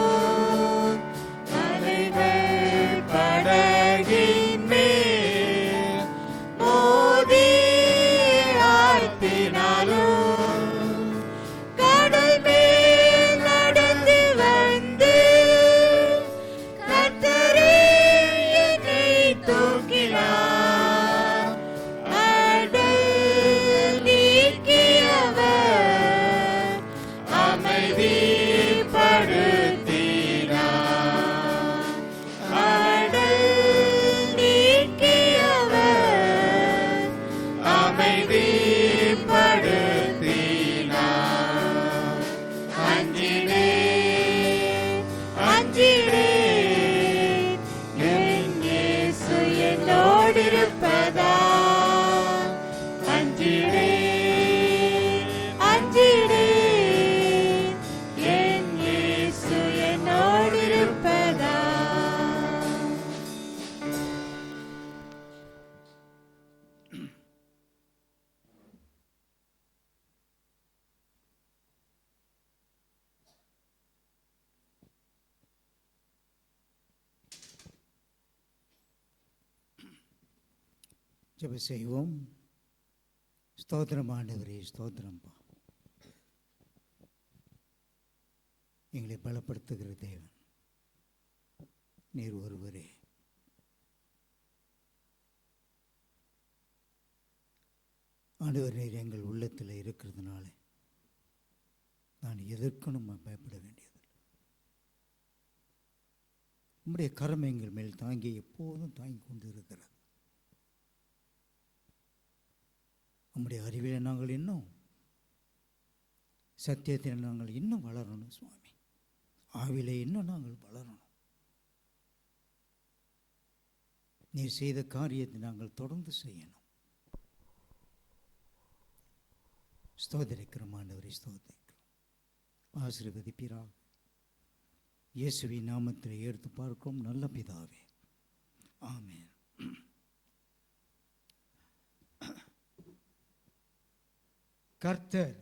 அலைகள் படகின் மேல் மோதி ஆழ்த்தினாலும் கடல் மேல் நடந்து வந்து கர்த்தரே என்னை தூக்கினார் அடல் நீக்கியவர் அமைதிப்படுத்தினார் அடல் நீக்கியவர் அமைதிப்படுத்தினார் அஞ்சிடேன் அஞ்சிடேன் என் இயேசு என்னோடு இருப்பதா அஞ்சிடேன் அஞ்சிடேன் என் இயேசு என்னோடு இருப்பதா ஜெப செய்வோம். ஸ்தோத்திரம் ஆண்டவரே, ஸ்தோத்திரம்பா. எங்களை பலப்படுத்துகிற தேவன் நீர் ஒருவரே. ஆண்டவர் நீர் எங்கள் உள்ளத்தில் இருக்கிறதுனால நான் எதற்கும் நம்ம பயப்பட வேண்டியதில்லை. உம்முடைய கரம் எங்கள் மேல் தாங்கி எப்போதும் தாங்கி கொண்டு இருக்கிறது. உம்முடைய அறிவில் நாங்கள் இன்னும் சத்தியத்தில் நாங்கள் இன்னும் வளரணும் சுவாமி. ஆவிலே இன்னும் நாங்கள் வளரணும். நீர் செய்த காரியத்தை நாங்கள் தொடர்ந்து செய்யணும். ஸ்தோத்திரிக்கிறோம் ஆண்டவரை, ஸ்தோத்திரிக்கிறோம். ஆசீர்வதிப்பீராக. இயேசுவின் நாமத்தில் எடுத்து பார்க்கிறோம் நல்ல பிதாவே, ஆமென். கர்த்தர்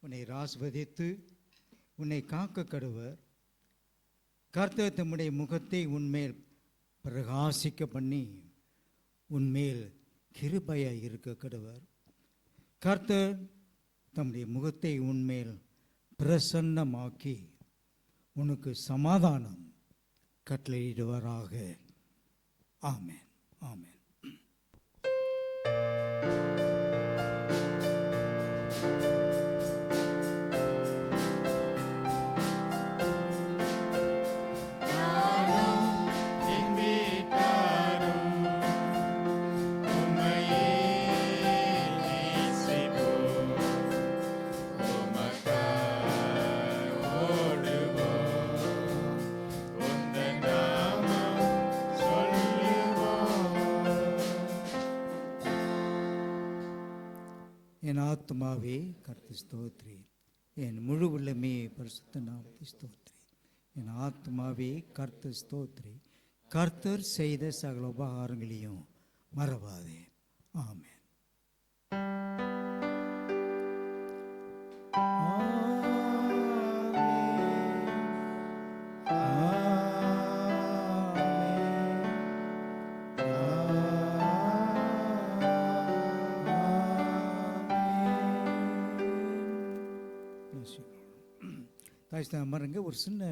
உன்னை ஆசீர்வதித்து உன்னை காக்க கடவர். கர்த்தர் தம்முடைய முகத்தை உன்மேல் பிரகாசிக்க பண்ணி உன்மேல் கிருபையாய் இருக்க கடவர். கர்த்தர் தம்முடைய முகத்தை உன்மேல் பிரசன்னமாக்கி உனக்கு சமாதானம் கட்டளையிடுவாராக. ஆமென், ஆமென். சொல்லுவோம் ஆத்மாவே கர்த்தர் ஸ்தோத்ரி, என் முழு உள்ளமே பரிசுத்த நாமத்தை ஸ்தோத்ரி. என் ஆத்மாவே கர்த்தர் ஸ்தோத்ரி, கர்த்தர் செய்த சகல உபகாரங்களையும் மறவாதே. ஆமென். தாய்ஸ்தான் அமருங்க. ஒரு சின்ன